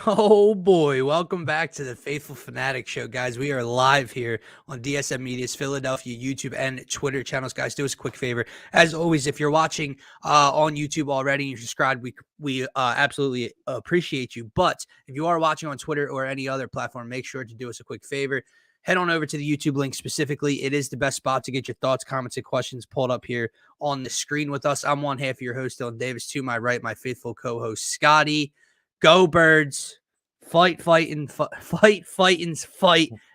Oh boy, welcome back to the Phaithful Phanatics show, guys. We are live here on Dsm Media's Philadelphia YouTube and Twitter channels. Guys, do us a quick favor. As always, if you're watching on YouTube already and you're subscribed, we absolutely appreciate you. But if you are watching on Twitter or any other platform, make sure to do us a quick favor. Head on over to the YouTube link specifically. It is the best spot to get your thoughts, comments, and questions pulled up here on the screen with us. I'm one half of your host, Dylan Davis. To my right, my faithful co-host, Scotty. Go Birds. Fight,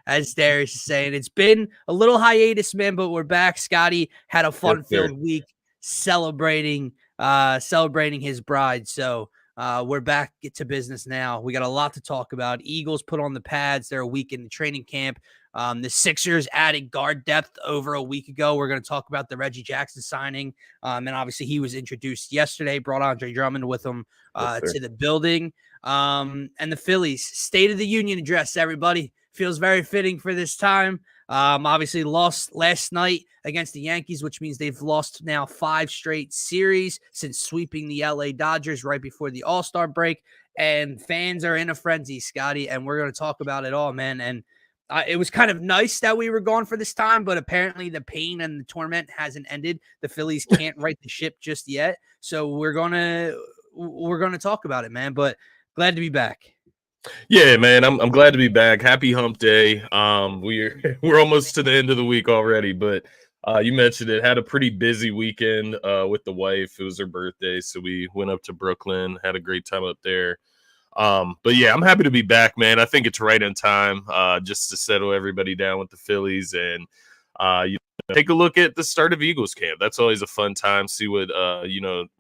as Darius is saying. It's been a little hiatus, man, but we're back. Scotty had a fun-filled week celebrating his bride. So we're back to business now. We got a lot to talk about. Eagles put on the pads. They're a week in the training camp. The Sixers added guard depth over a week ago. We're going to talk about the Reggie Jackson signing. And obviously he was introduced yesterday, brought Andre Drummond with him to the building. And the Phillies State of the Union address, everybody. Feels very fitting for this time. Obviously lost last night against the Yankees, which means they've lost now 5 straight series since sweeping the LA Dodgers right before the All-Star break. And fans are in a frenzy, Scotty, and we're going to talk about it all, man. And it was kind of nice that we were gone for this time, but apparently the pain and the torment hasn't ended. The Phillies can't right the ship just yet. So we're going to talk about it, man. But glad to be back. Yeah, man, I'm glad to be back. Happy Hump Day. We're almost to the end of the week already, but you mentioned it. Had a pretty busy weekend with the wife. It was her birthday, so we went up to Brooklyn. Had a great time up there. But yeah, I'm happy to be back, man. I think it's right in time just to settle everybody down with the Phillies and take a look at the start of Eagles camp. That's always a fun time. See what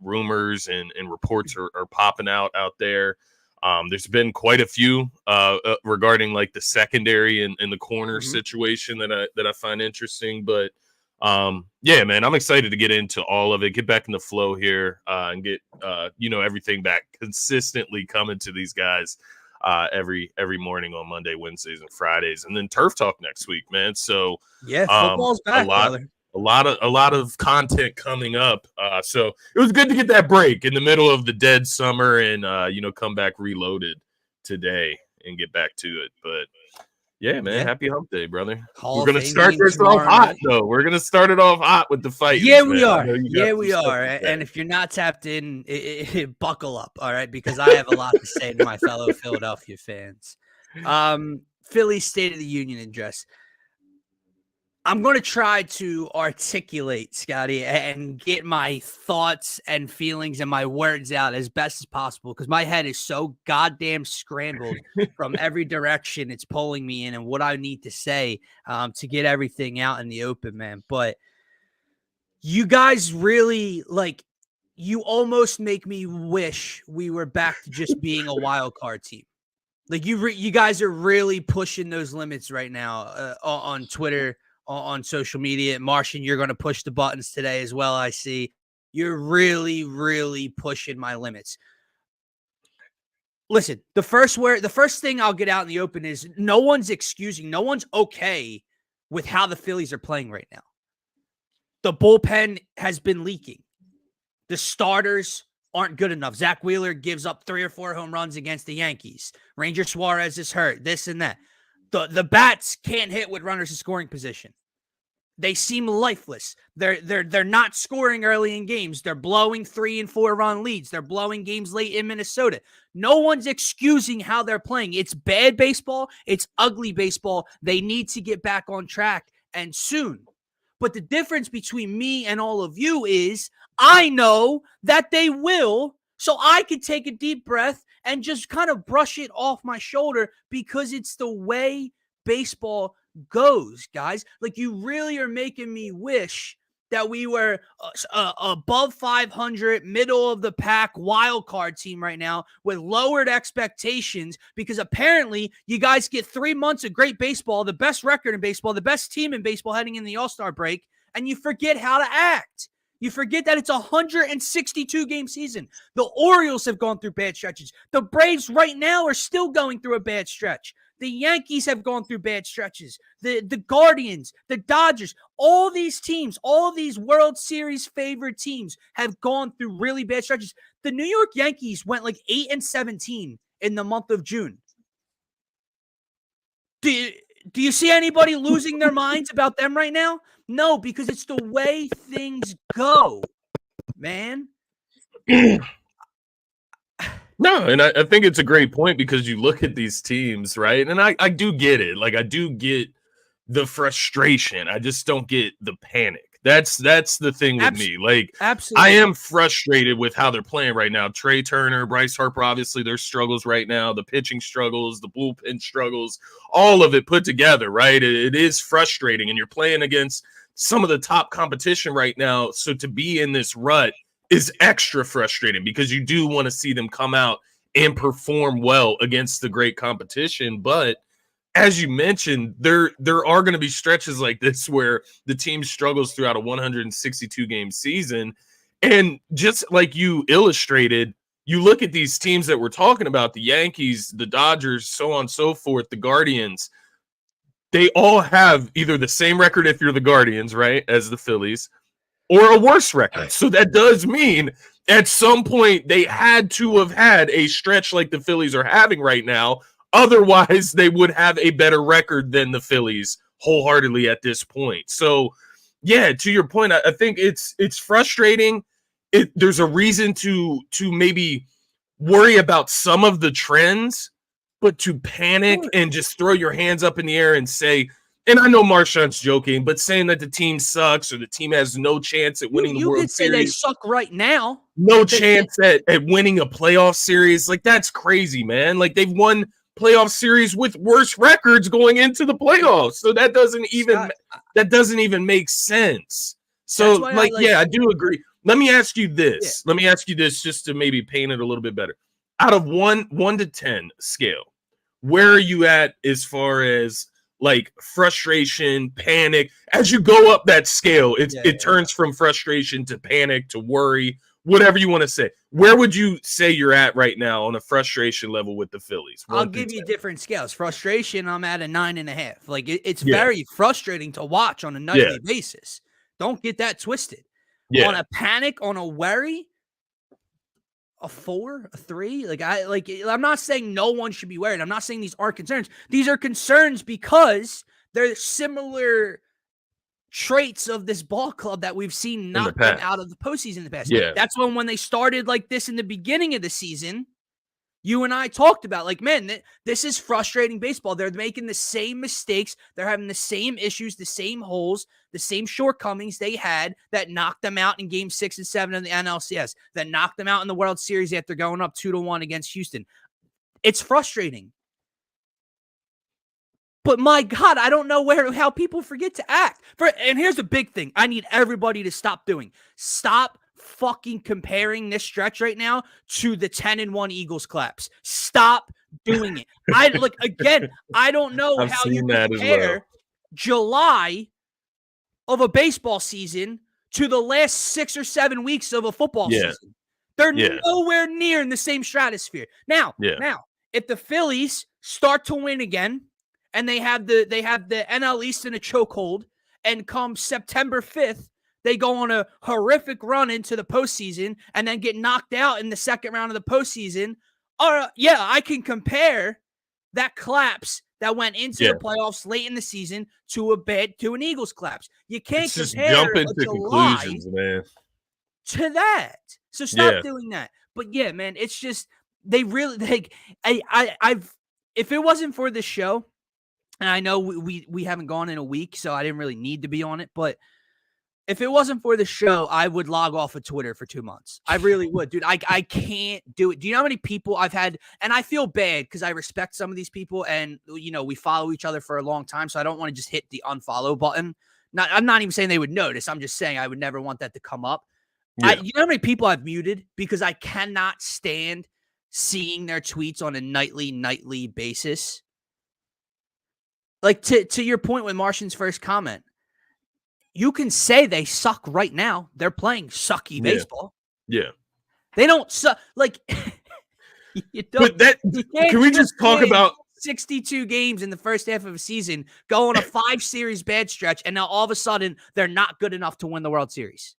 rumors and reports are popping out there. There's been quite a few regarding like the secondary and the corner situation that I find interesting. But yeah, man, I'm excited to get into all of it, get back in the flow here and get everything back consistently coming to these guys every morning on Monday, Wednesdays, and Fridays, and then Turf Talk next week, man. So yeah, football's back, brother. A lot of content coming up. So it was good to get that break in the middle of the dead summer and come back reloaded today and get back to it. But yeah, man, happy Hump Day, brother. We're gonna start this off hot though. We're gonna start it off hot with the fight. Yeah, we are. Yeah, we are. And if you're not tapped in, buckle up, all right? Because I have a lot to say to my fellow Philadelphia fans. Philly State of the Union address. I'm going to try to articulate, Scotty, and get my thoughts and feelings and my words out as best as possible because my head is so goddamn scrambled from every direction it's pulling me in and what I need to say to get everything out in the open, man. But you guys really, you almost make me wish we were back to just being a wild card team. Like, you guys are really pushing those limits right now on Twitter, on social media. Martian, you're going to push the buttons today as well. I see you're really, really pushing my limits. Listen, the first thing I'll get out in the open is no one's okay with how the Phillies are playing right now. The bullpen has been leaking. The starters aren't good enough. Zach Wheeler gives up 3 or 4 home runs against the Yankees. Ranger Suarez is hurt, this and that. The bats can't hit with runners in scoring position. They seem lifeless. They're not scoring early in games. They're blowing 3 and 4 run leads. They're blowing games late in Minnesota. No one's excusing how they're playing. It's bad baseball. It's ugly baseball. They need to get back on track and soon. But the difference between me and all of you is I know that they will, so I can take a deep breath and just kind of brush it off my shoulder because it's the way baseball goes, guys. Like, you really are making me wish that we were above 500, middle of the pack wild card team right now with lowered expectations because apparently you guys get 3 months of great baseball, the best record in baseball, the best team in baseball heading in the All-Star break, and you forget how to act. You forget that it's a 162-game season. The Orioles have gone through bad stretches. The Braves right now are still going through a bad stretch. The Yankees have gone through bad stretches. The Guardians, the Dodgers, all these teams, all these World Series favorite teams have gone through really bad stretches. The New York Yankees went like 8-17 in the month of June. Do you see anybody losing their minds about them right now? No, because it's the way things go, man. No, and I think it's a great point because you look at these teams, right? And I do get it. Like, I do get the frustration. I just don't get the panic. That's the thing with me. Like, absolutely. I am frustrated with how they're playing right now. Trey Turner, Bryce Harper, obviously their struggles right now, the pitching struggles, the bullpen struggles, all of it put together, right? It is frustrating, and you're playing against some of the top competition right now. So to be in this rut is extra frustrating because you do want to see them come out and perform well against the great competition. But as you mentioned, there are going to be stretches like this where the team struggles throughout a 162 game season. And just like you illustrated, you look at these teams that we're talking about, the Yankees, the Dodgers, so on and so forth, the Guardians, they all have either the same record if you're the Guardians, right, as the Phillies, or a worse record. So that does mean at some point they had to have had a stretch like the Phillies are having right now. Otherwise, they would have a better record than the Phillies wholeheartedly at this point. So, yeah, to your point, I think it's frustrating. There's a reason to maybe worry about some of the trends, but to panic and just throw your hands up in the air and say, and I know Marshawn's joking, but saying that the team sucks or the team has no chance at winning the World Series. You could say they suck right now. No chance at winning a playoff series. Like, that's crazy, man. Like, they've won playoff series with worse records going into the playoffs. So that doesn't even make sense. So, like, I do agree. Let me ask you this. Yeah. Let me ask you this just to maybe paint it a little bit better. Out of 1 to 10 scale, where are you at as far as like frustration, panic? As you go up that scale, it turns from frustration to panic to worry, whatever you want to say. Where would you say you're at right now on a frustration level with the Phillies? I'll give you different scales. Frustration, I'm at a 9.5. Like, it's very frustrating to watch on a nightly basis. Don't get that twisted. On a panic, on a worry, a 4, a 3. I'm not saying no one should be worried. I'm not saying these aren't concerns. These are concerns because they're similar traits of this ball club that we've seen knock them out of the postseason in the past. Yeah. That's when they started like this in the beginning of the season, you and I talked about, like, man, this is frustrating baseball. They're making the same mistakes. They're having the same issues, the same holes, the same shortcomings they had that knocked them out in game 6 and 7 of the NLCS, that knocked them out in the World Series after going up 2-1 against Houston. It's frustrating. But my God, I don't know how people forget to act. And here's the big thing I need everybody to stop doing. Stop fucking comparing this stretch right now to the 10-1 Eagles claps. Stop doing it. I don't know how you compare July of a baseball season to the last 6 or 7 weeks of a football season. They're nowhere near in the same stratosphere. Now, if the Phillies start to win again, and they have the NL East in a chokehold, and come September 5th, they go on a horrific run into the postseason and then get knocked out in the second round of the postseason. I can compare that collapse that went into the playoffs late in the season to an Eagles collapse. You can't compare jump into conclusions, man. To that. So stop doing that. But yeah, man, it's just they really if it wasn't for this show, and I know we haven't gone in a week, so I didn't really need to be on it. But if it wasn't for the show, I would log off of Twitter for 2 months. I really would, dude. I can't do it. Do you know how many people I've had? And I feel bad because I respect some of these people, and we follow each other for a long time, so I don't want to just hit the unfollow button. I'm not even saying they would notice. I'm just saying I would never want that to come up. You know how many people I've muted because I cannot stand seeing their tweets on a nightly basis. Like, to your point with Martian's first comment, you can say they suck right now. They're playing sucky baseball. Yeah. They don't suck. Like, you don't. But can we just talk about 62 games in the first half of a season, go on a 5-series bad stretch, and now all of a sudden they're not good enough to win the World Series?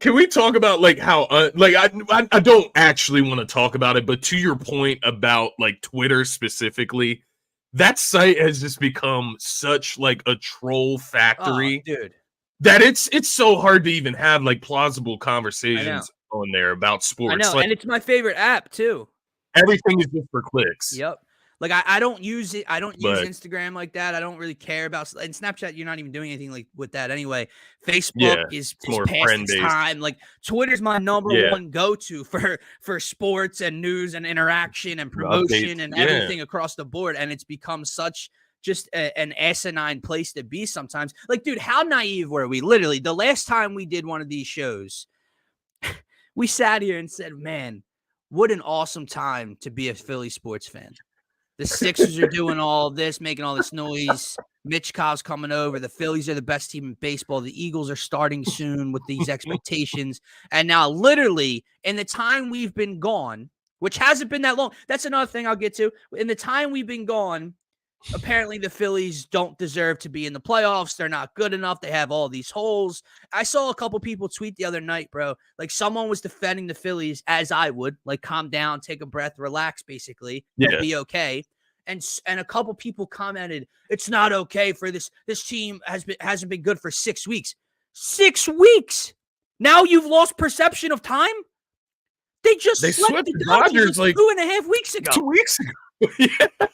Can we talk about like how I don't actually want to talk about it, but to your point about like Twitter specifically, that site has just become such like a troll Oh, factory dude. that it's so hard to even have like plausible I know. conversations on there about I sports. know. Like And it's my favorite app too. everything is just for clicks. Yep. Like I don't use it. I don't use But Instagram like that. I don't really care about and Snapchat. You're not even doing anything like with that anyway. Facebook yeah, is it's more past friend its based. time. Like Twitter's my number Yeah, one go to for sports and news and interaction and updates. promotion and Yeah, everything across the board. And it's become such just an asinine place to be sometimes. Like, dude, how naive were we? Literally, the last time we did one of these shows, we sat here and said, "Man, what an awesome time to be a Philly sports fan." The Sixers are doing all this, making all this noise. Mitch Cobb's coming over. The Phillies are the best team in baseball. The Eagles are starting soon with these expectations. And now, literally, in the time we've been gone, which hasn't been that long, that's another thing I'll get to. In the time we've been gone, apparently the Phillies don't deserve to be in the playoffs. They're not good enough. They have all these holes. I saw a couple people tweet the other night, bro. Like someone was defending the Phillies as I would, like calm down, take a breath, relax, basically, yeah. be okay. And a couple people commented, it's not okay for this team hasn't been good for 6 weeks. 6 weeks. Now you've lost perception of time. They swept the Dodgers like 2.5 weeks ago. 2 weeks ago. Yeah.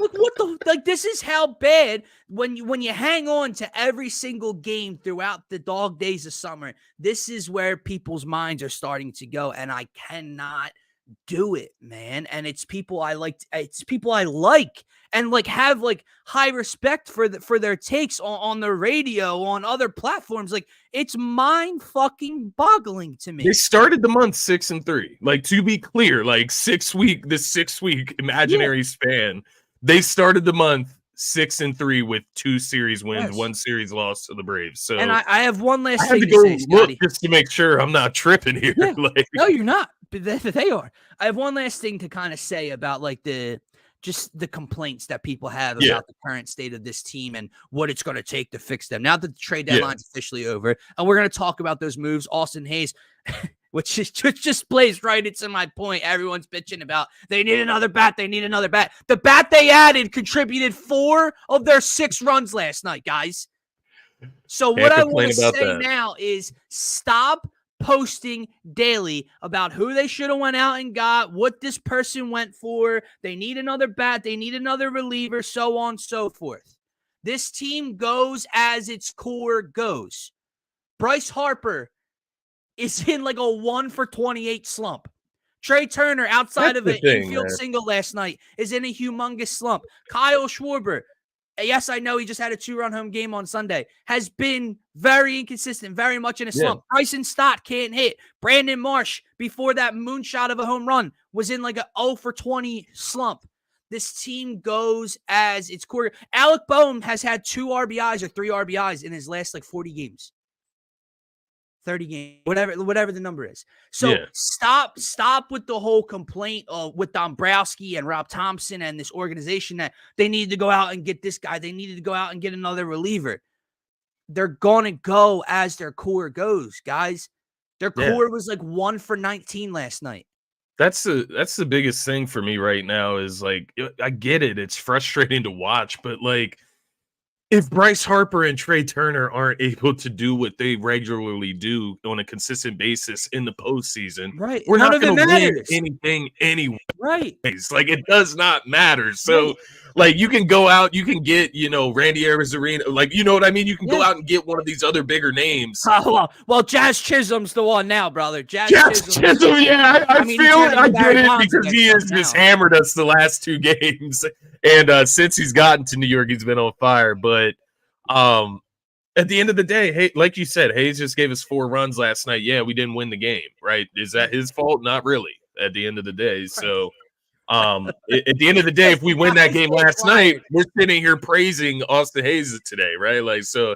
Look, what the like? This is how bad when you hang on to every single game throughout the dog days of summer. This is where people's minds are starting to go, and I cannot do it, man. And it's people I like. It's people I like and like have like high respect for their takes on the radio on other platforms. Like it's mind fucking boggling to me. They started the month 6-3. Like to be clear, like 6 week imaginary span. They started the month 6-3 with 2 series wins, 1 series loss to the Braves. So, and I have one last thing to to say, look Scotty, just to make sure I'm not tripping here. Yeah. Like, no, you're not. But they are. I have one last thing to kind of say about like the complaints that people have about the current state of this team and what it's going to take to fix them. Now that the trade deadline's officially over, and we're going to talk about those moves, Austin Hayes. Which just plays right into my point. Everyone's bitching about they need another bat. They need another bat. The bat they added contributed 4 of their 6 runs last night, guys. So what I want to say now is stop posting daily about who they should have went out and got, what this person went for. They need another bat. They need another reliever, so on and so forth. This team goes as its core goes. Bryce Harper is in like a 1-for-28 slump. Trey Turner, outside of an infield single last night, is in a humongous slump. Kyle Schwarber, yes, I know he just had a 2-run home game on Sunday, has been very inconsistent, very much in a slump. Bryson Stott can't hit. Brandon Marsh, before that moonshot of a home run, was in like a 0-for-20 slump. This team goes as its core. Alec Boehm has had 2 RBIs or 3 RBIs in his last like 40 games. 30 games, whatever the number is. So stop with the whole complaint with Dombrowski and Rob Thompson and this organization that they need to go out and get this guy. They needed to go out and get another reliever. They're going to go as their core goes, guys. Their core was like 1-for-19 last night. That's the biggest thing for me right now is like, I get it. It's frustrating to watch, but like, if Bryce Harper and Trey Turner aren't able to do what they regularly do on a consistent basis in the postseason, we're not going to win anything anyway. Right. Like, it does not matter. So, like, you can go out, you can get, Randy Arozarena, like, you know what I mean? You can go out and get one of these other bigger names. Well, Jazz Chisholm's the one now, brother. Jazz Chisholm, yeah. I feel it. I get it because he has just hammered us the last 2 games. And since he's gotten to New York, he's been on fire. But at the end of the day, hey, like you said, Hayes just gave us 4 runs last night. Yeah, we didn't win the game, right? Is that his fault? Not really. At the end of the day, so at the end of the day, if we win that game last night, we're sitting here praising Austin Hayes today, right? Like, so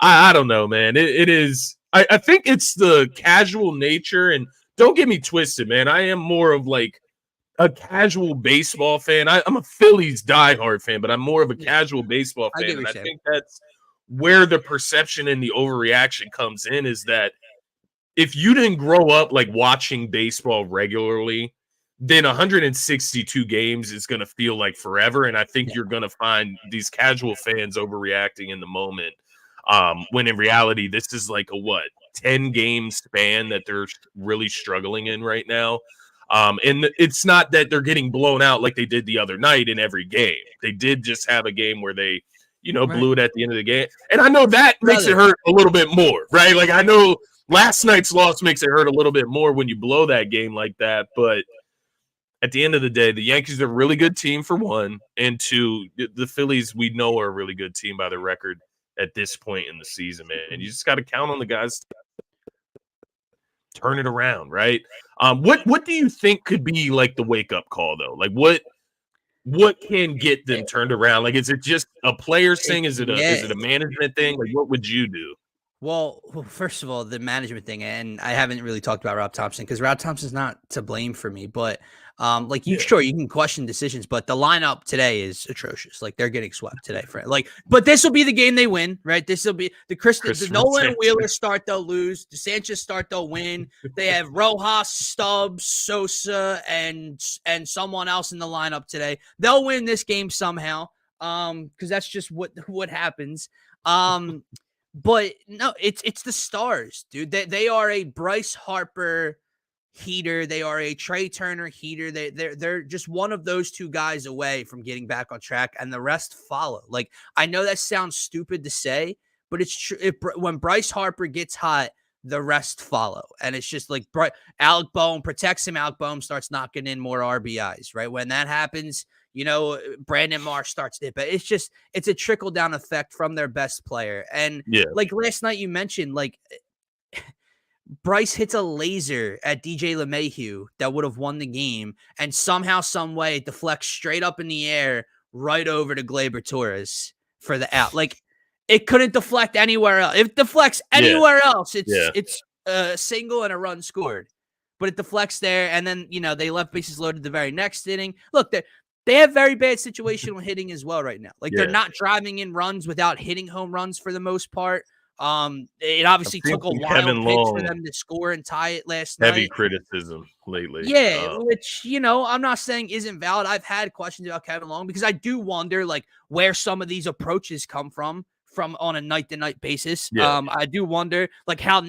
I don't know, man. It is. I think it's the casual nature, and don't get me twisted, man. I am more of like a casual baseball fan. I'm a Phillies diehard fan, but I'm more of a casual baseball fan. And I think that's where the perception and the overreaction comes in is that if you didn't grow up like watching baseball regularly, then 162 games is going to feel like forever. And I think you're going to find these casual fans overreacting in the moment. When in reality, this is like a 10 game span that they're really struggling in right now. And it's not that they're getting blown out like they did the other night in every game. They did just have a game where they, blew it at the end of the game. And I know that makes it hurt a little bit more, right? Like I know last night's loss makes it hurt a little bit more when you blow that game like that. But at the end of the day, the Yankees are a really good team for one. And two, the Phillies, we know, are a really good team by the record at this point in the season, man. And you just got to count on the guys to turn it around, right? What do you think could be like the wake-up call, though? Like what can get them turned around? Like, is it just a player thing? Is it a management thing? Like, what would you do? Well, first of all, the management thing, and I haven't really talked about Rob Thompson because Rob Thompson's not to blame for me, but sure, you can question decisions, but the lineup today is atrocious. Like they're getting swept today but this will be the game they win, right? This will be the Nolan and Wheeler start, they'll lose. The Sanchez start, they'll win. They have Rojas, Stubbs, Sosa, and someone else in the lineup today. They'll win this game somehow. Because that's just what happens. But no, it's the stars, dude. They are a Bryce Harper heater. They are a Trey Turner heater. They're just one of those two guys away from getting back on track, and the rest follow. Like I know that sounds stupid to say, but it's true. When Bryce Harper gets hot, the rest follow, and it's just like Alec Boehm protects him. Alec Boehm starts knocking in more RBIs. Right when that happens. Brandon Marsh starts to hit, but it's a trickle down effect from their best player. And like last night you mentioned, like Bryce hits a laser at DJ LeMahieu that would have won the game. And somehow, some way it deflects straight up in the air, right over to Gleyber Torres for the out. Like it couldn't deflect anywhere else. If it deflects anywhere else, it's a single and a run scored, but it deflects there. And then, they left bases loaded the very next inning. Look, they have very bad situational hitting as well right now. Like they're not driving in runs without hitting home runs for the most part. It obviously took a wild pitch for them to score and tie it last night. Heavy criticism lately. Yeah, which, I'm not saying isn't valid. I've had questions about Kevin Long because I do wonder like where some of these approaches come from on a night-to-night basis. Yeah. I do wonder like how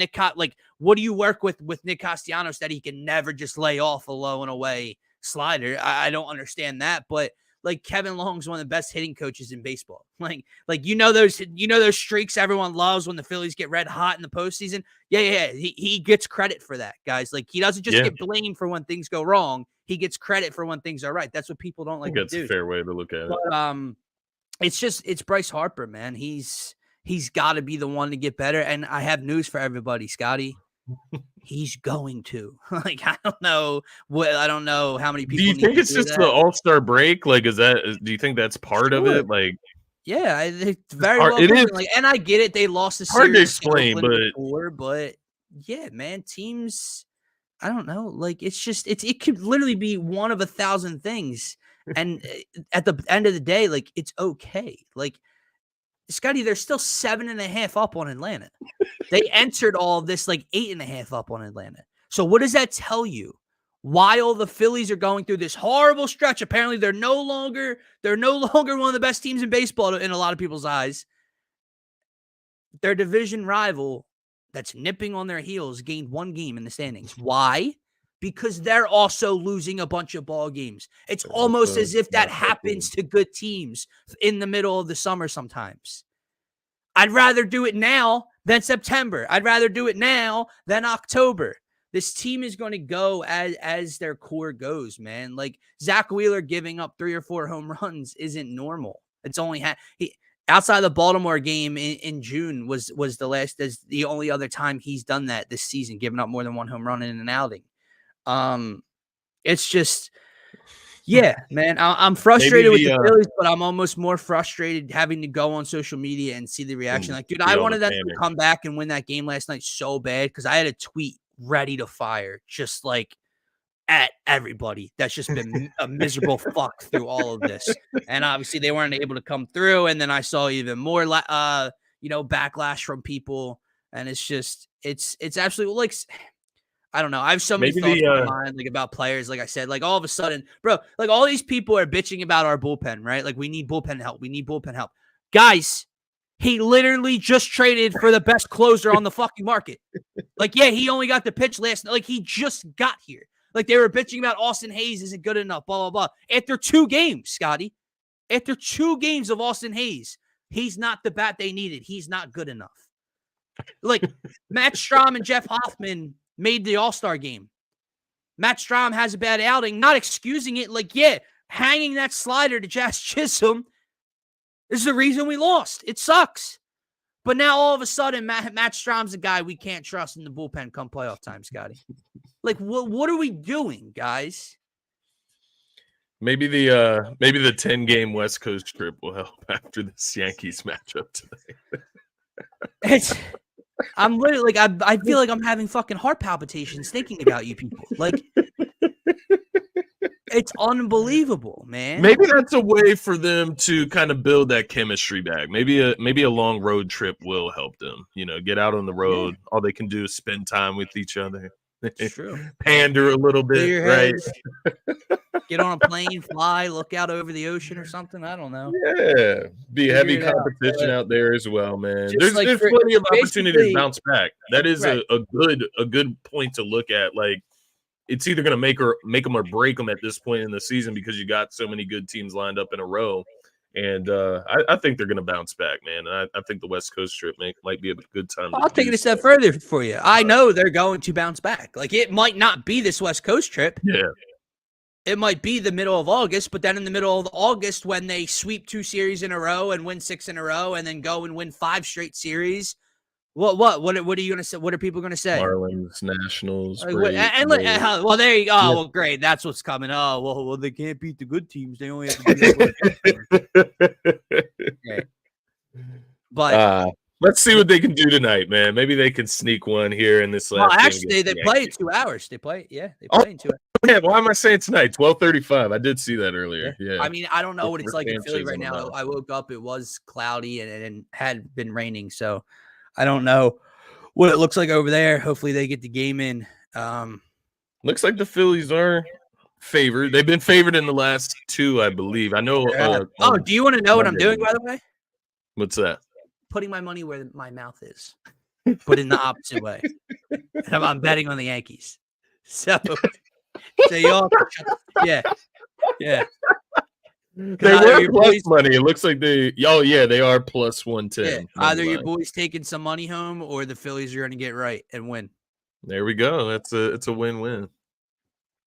what do you work with Nick Castellanos that he can never just lay off a low and away slider? I don't understand that, but like Kevin Long's one of the best hitting coaches in baseball. Like those streaks everyone loves when the Phillies get red hot in the postseason. Yeah. He gets credit for that, guys. Like he doesn't just get blamed for when things go wrong. He gets credit for when things are right. That's what people don't like to do. That's a fair way to look at it. But, it's Bryce Harper, man. He's got to be the one to get better. And I have news for everybody, Scotty. He's going to. Like I don't know how many people. Do you think it's just the All-Star break? Like, do you think that's part of it? Like, yeah, it's very well. It is. Like, and I get it. They lost the series. Hard to explain, but yeah, man, teams. I don't know. Like, it could literally be one of 1,000 things. And at the end of the day, like, it's okay. Like, Scotty, they're still 7.5 up on Atlanta. They entered all this like 8.5 up on Atlanta. So what does that tell you? While the Phillies are going through this horrible stretch, apparently they're no longer one of the best teams in baseball in a lot of people's eyes. Their division rival that's nipping on their heels gained 1 game in the standings. Why? Because they're also losing a bunch of ball games. It's almost as if that happens to good teams in the middle of the summer sometimes. I'd rather do it now than September. I'd rather do it now than October. This team is going to go as their core goes, man. Like Zach Wheeler giving up 3 or 4 home runs isn't normal. It's only outside the Baltimore game in June was the only other time he's done that this season, giving up more than 1 home run in an outing. It's just, yeah, man, I'm frustrated with the Phillies, but I'm almost more frustrated having to go on social media and see the reaction. Like, dude, I wanted them to come back and win that game last night so bad because I had a tweet ready to fire, just like at everybody that's just been a miserable fuck through all of this. And obviously they weren't able to come through. And then I saw even more, backlash from people. And it's absolutely like, I don't know. I have so many thoughts in my mind, like about players. Like I said, like all of a sudden, bro, like all these people are bitching about our bullpen, right? Like we need bullpen help. We need bullpen help. Guys, he literally just traded for the best closer on the fucking market. Like, yeah, he only got the pitch last night. Like he just got here. Like they were bitching about Austin Hayes isn't good enough, blah, blah, blah. After 2 games, Scotty, after 2 games of Austin Hayes, he's not the bat they needed. He's not good enough. Like Matt Strom and Jeff Hoffman made the All-Star game. Matt Strom has a bad outing, not excusing it. Like, yeah, hanging that slider to Jazz Chisholm is the reason we lost. It sucks. But now all of a sudden, Matt Strom's a guy we can't trust in the bullpen come playoff time, Scotty. Like, what are we doing, guys? Maybe the 10-game West Coast trip will help after this Yankees matchup today. I'm literally like, I feel like I'm having fucking heart palpitations thinking about you people. Like, it's unbelievable, man. Maybe that's a way for them to kind of build that chemistry back. Maybe a long road trip will help them. Get out on the road. Yeah. All they can do is spend time with each other. It's true. Pander a little bit, right? Get on a plane, fly, look out over the ocean or something. I don't know. Yeah, be heavy competition out there as well, man. There's plenty of opportunity to bounce back. That is right. a good point to look at. Like, it's either going to make them or break them at this point in the season because you got so many good teams lined up in a row. And I think they're going to bounce back, man. I think the West Coast trip might be a good time. I'll take it a step further for you. I know they're going to bounce back. Like, it might not be this West Coast trip. Yeah. It might be the middle of August, but then in the middle of August, when they sweep 2 series in a row and win 6 in a row and then go and win 5 straight series, what are you going to say? What are people going to say? Marlins, Nationals. Well, there you go. Oh, well, great. That's what's coming. Oh, well, they can't beat the good teams. They only have to beat the good teams. Okay. But let's see what they can do tonight, man. Maybe they can sneak one here in this last game. Actually, they play in 2 hours. They play in 2 hours. Yeah, why am I saying tonight? 12:35. I did see that earlier. Yeah. I mean, I don't know what it's like in Philly right now. I woke up, it was cloudy and had been raining, so I don't know what it looks like over there. Hopefully they get the game in. Looks like the Phillies are favored. They've been favored in the last 2, I believe. I know. Do you want to know what I'm doing, by the way? What's that? Putting my money where my mouth is, but in the opposite way. And I'm betting on the Yankees. So y'all, yeah. They were plus money. It looks like they are plus 110. Yeah. Either your boys taking some money home or the Phillies are going to get right and win. There we go. It's a win-win.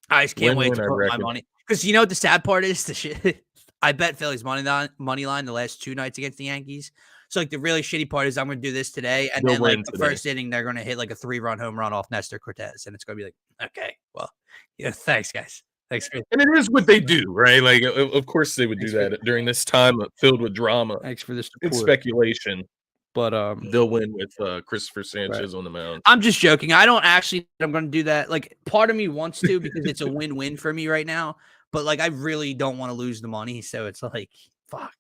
I just can't wait to put my money. Because you know what the sad part is? The shit. I bet Phillies money line the last 2 nights against the Yankees. So like the really shitty part is I'm going to do this today, and then like the first inning they're going to hit like a 3-run home run off Nestor Cortez, and it's going to be like, okay, well, yeah, thanks guys. Thanks. And it is what they do, right? Like, of course they would do that during this time filled with drama. Thanks for this and speculation. But they'll win with Christopher Sanchez on the mound. I'm just joking. I don't actually. I'm going to do that. Like, part of me wants to because it's a win-win for me right now. But like, I really don't want to lose the money, so it's like, fuck.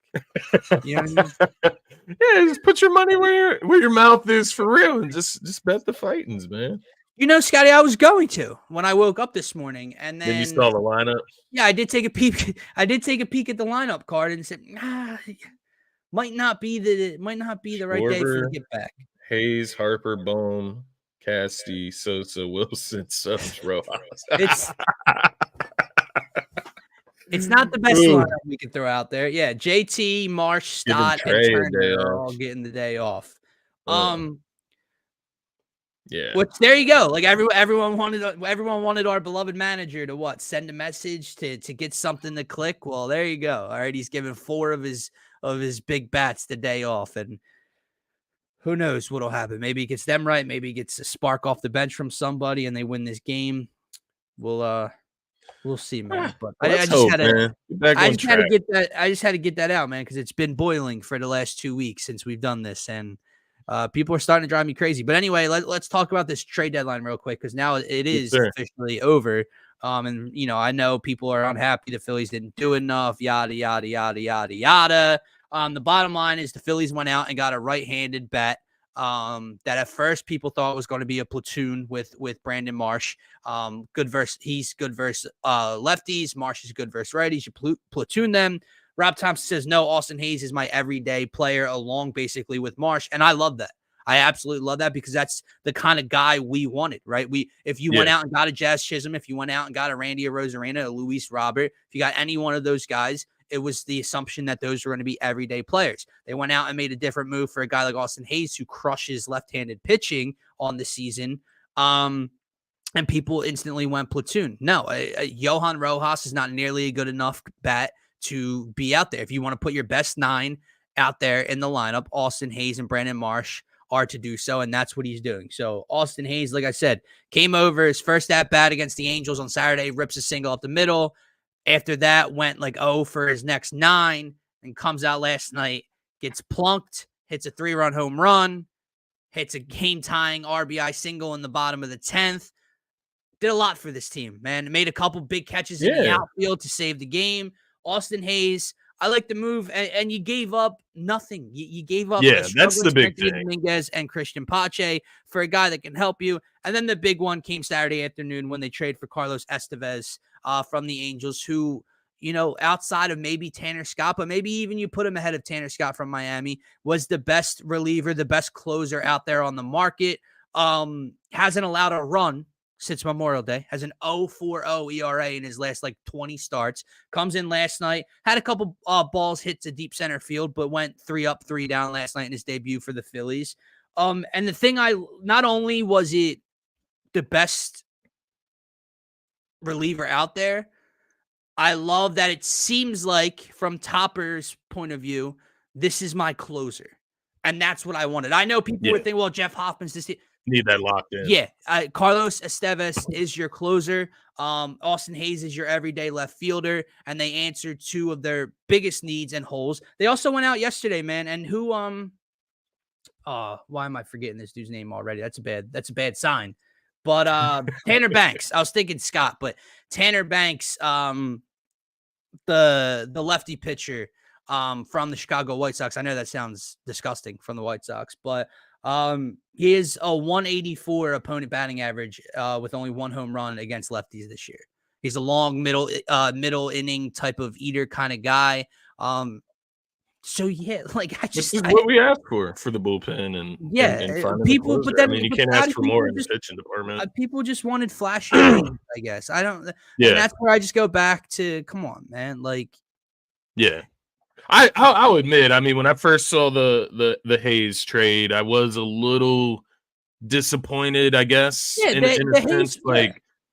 You know what I mean? Yeah, just put your money where your mouth is for real, and just bet the fightings, man. You know, Scotty, I was going to when I woke up this morning, and then you saw the lineup. Yeah, I did take a peek. I did take a peek at the lineup card and said, might not be the right day for to get back. Hayes, Harper, Bohm, Casty, Sosa, Wilson, Suggs, Rojas. It's not the best lineup we can throw out there. Yeah, JT, Marsh, Stott, and Turner are all getting the day off. Yeah. Which there you go. Like everyone wanted our beloved manager to send a message to get something to click. Well, there you go. All right, he's given 4 of his big bats the day off, and who knows what'll happen? Maybe he gets them right. Maybe he gets a spark off the bench from somebody, and they win this game. We'll see, man. But I just had to get that. I just had to get that out, man, because it's been boiling for the last 2 weeks since we've done this, and people are starting to drive me crazy. But anyway, let's talk about this trade deadline real quick, because now it is officially over. And I know people are unhappy the Phillies didn't do enough. Yada yada yada yada yada. The bottom line is the Phillies went out and got a right-handed bat that at first people thought was going to be a platoon with Brandon Marsh. He's good versus lefties. Marsh is good versus righties. You platoon them. Rob Thompson says, no, Austin Hayes is my everyday player along basically with Marsh. And I love that. I absolutely love that because that's the kind of guy we wanted, right? If you went out and got a Jazz Chisholm, if you went out and got a Randy Arozarena, a Luis Robert, if you got any one of those guys, it was the assumption that those were going to be everyday players. They went out and made a different move for a guy like Austin Hayes who crushes left-handed pitching on the season. And people instantly went platoon. No, Johan Rojas is not nearly a good enough bat to be out there. If you want to put your best 9 out there in the lineup, Austin Hayes and Brandon Marsh are to do so, and that's what he's doing. So Austin Hayes, like I said, came over his first at-bat against the Angels on Saturday, rips a single up the middle. After that, went like 0 for his next 9 and comes out last night, gets plunked, hits a 3-run home run, hits a game-tying RBI single in the bottom of the 10th. Did a lot for this team, man. Made a couple big catches in the outfield to save the game. Austin Hayes, I like the move, and you gave up nothing. You gave up that's the big thing. Dominguez and Christian Pache for a guy that can help you. And then the big one came Saturday afternoon when they trade for Carlos Estevez from the Angels, who, outside of maybe Tanner Scott, but maybe even you put him ahead of Tanner Scott from Miami, was the best reliever, the best closer out there on the market. Hasn't allowed a run since Memorial Day, has an 0.40 ERA in his last 20 starts. Comes in last night, had a couple balls hit to deep center field, but went 3 up, 3 down last night in his debut for the Phillies. And the thing not only was it the best reliever out there, I love that it seems like from Topper's point of view, this is my closer. And that's what I wanted. I know people would think, well, Jeff Hoffman's this. Need that locked in. Yeah. Carlos Estevez is your closer. Austin Hayes is your everyday left fielder. And they answered 2 of their biggest needs and holes. They also went out yesterday, man. And who, why am I forgetting this dude's name already? That's a bad sign. But Tanner Banks, I was thinking Scott, but Tanner Banks, the lefty pitcher from the Chicago White Sox. I know that sounds disgusting from the White Sox, but he is a 184 opponent batting average with only 1 home run against lefties this year. He's a long middle inning type of eater kind of guy. So yeah, this is what we asked for the bullpen and people. But then you can't ask for more in the pitching department. People just wanted flashy names, I guess. I don't. Yeah, and that's where I just go back to. Come on, man. Yeah. I'll admit, I mean, when I first saw the Hayes trade, I was a little disappointed, I guess, in a sense.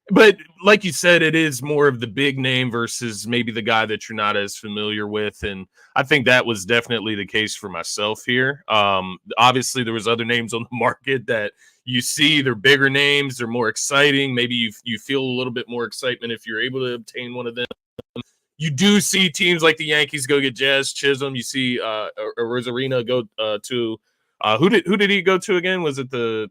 But like you said, it is more of the big name versus maybe the guy that you're not as familiar with. And I think that was definitely the case for myself here. Obviously, there was other names on the market that you see. They're bigger names. They're more exciting. Maybe you feel a little bit more excitement if you're able to obtain one of them. You do see teams like the Yankees go get Jazz Chisholm. You see Rosarina go to who did he go to again? Was it the?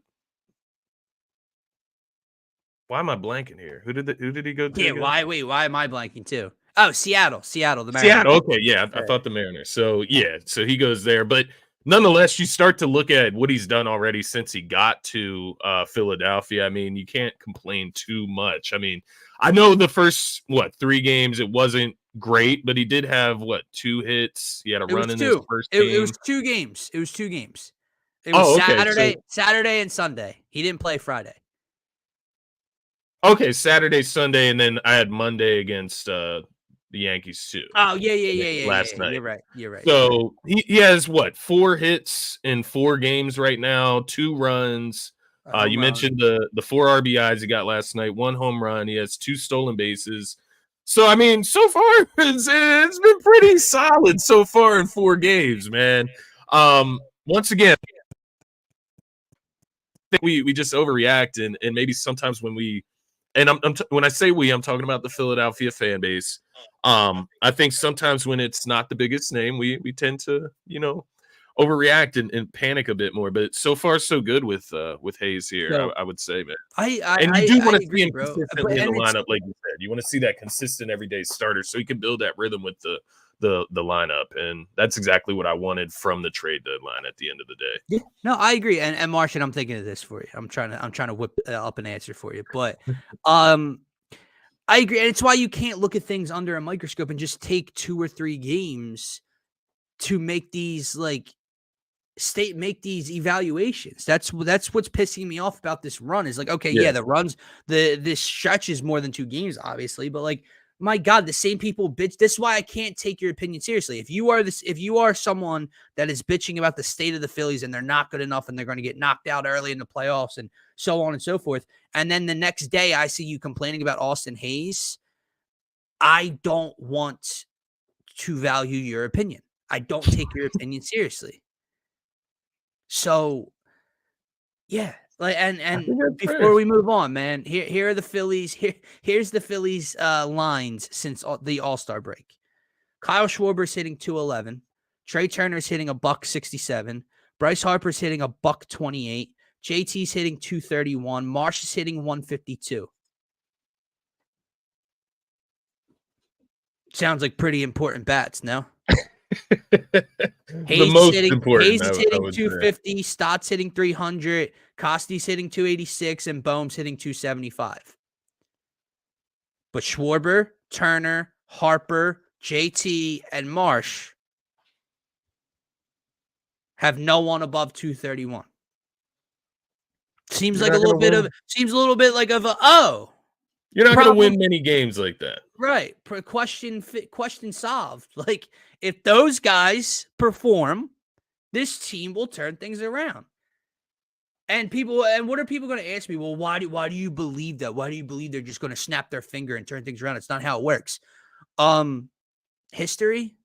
Why am I blanking here? Who did he go to? Yeah, again? Why am I blanking too? Oh, Seattle, the Mariners. Seattle. Okay, yeah, I thought the Mariners. So yeah, so he goes there, but nonetheless, you start to look at what he's done already since he got to Philadelphia. I mean, you can't complain too much. I mean, I know the first 3 games it wasn't great, but he did have 2 hits. He had a run in his first game. It was 2 games. It was 2 games. It was Saturday and Sunday. He didn't play Friday. Okay, Saturday, Sunday, and then I had Monday against the Yankees too. Oh, yeah. Last night. You're right. So he has 4 hits in 4 games right now, 2 runs. You mentioned the 4 RBIs he got last night, 1 home run. He has 2 stolen bases. So, I mean, so far, it's been pretty solid so far in 4 games, man. Once again, I think we just overreact, and maybe sometimes when we – and when I say we, I'm talking about the Philadelphia fan base. I think sometimes when it's not the biggest name, we tend to, overreact and panic a bit more. But so far, so good with Hayes here, so, I would say, man. And you do want to see him consistently in the lineup, like you said. You want to see that consistent everyday starter so he can build that rhythm with the the lineup, and that's exactly what I wanted from the trade deadline at the end of the day. Yeah, no, I agree. And Martian, I'm thinking of this for you. I'm trying to whip up an answer for you, but I agree, and it's why you can't look at things under a microscope and just take 2 or 3 games to make these make these evaluations. That's what's pissing me off about this run is like, okay, yeah, this stretch is more than 2 games, obviously, but like, my God, the same people bitch. This is why I can't take your opinion seriously. If you are someone that is bitching about the state of the Phillies and they're not good enough and they're going to get knocked out early in the playoffs and so on and so forth, and then the next day I see you complaining about Austin Hayes, I don't want to value your opinion. I don't take your opinion seriously. So, yeah. And before we move on, man, here are the Phillies. Here's the Phillies lines since the All-Star break. Kyle Schwarber's hitting 211. Trey Turner's hitting $167. Bryce Harper's hitting $128. JT's hitting 231. Marsh is hitting 152. Sounds like pretty important bats, no? Hayes is hitting 250, Stott's hitting 300, Costy's hitting 286, and Bohm's hitting 275. But Schwarber, Turner, Harper, JT, and Marsh have no one above 231. Seems like a little bit like you're not going to win many games like that. Right. Question solved. Like, if those guys perform, this team will turn things around. And what are people going to ask me? Well, why do you believe that? Why do you believe they're just going to snap their finger and turn things around? It's not how it works. History.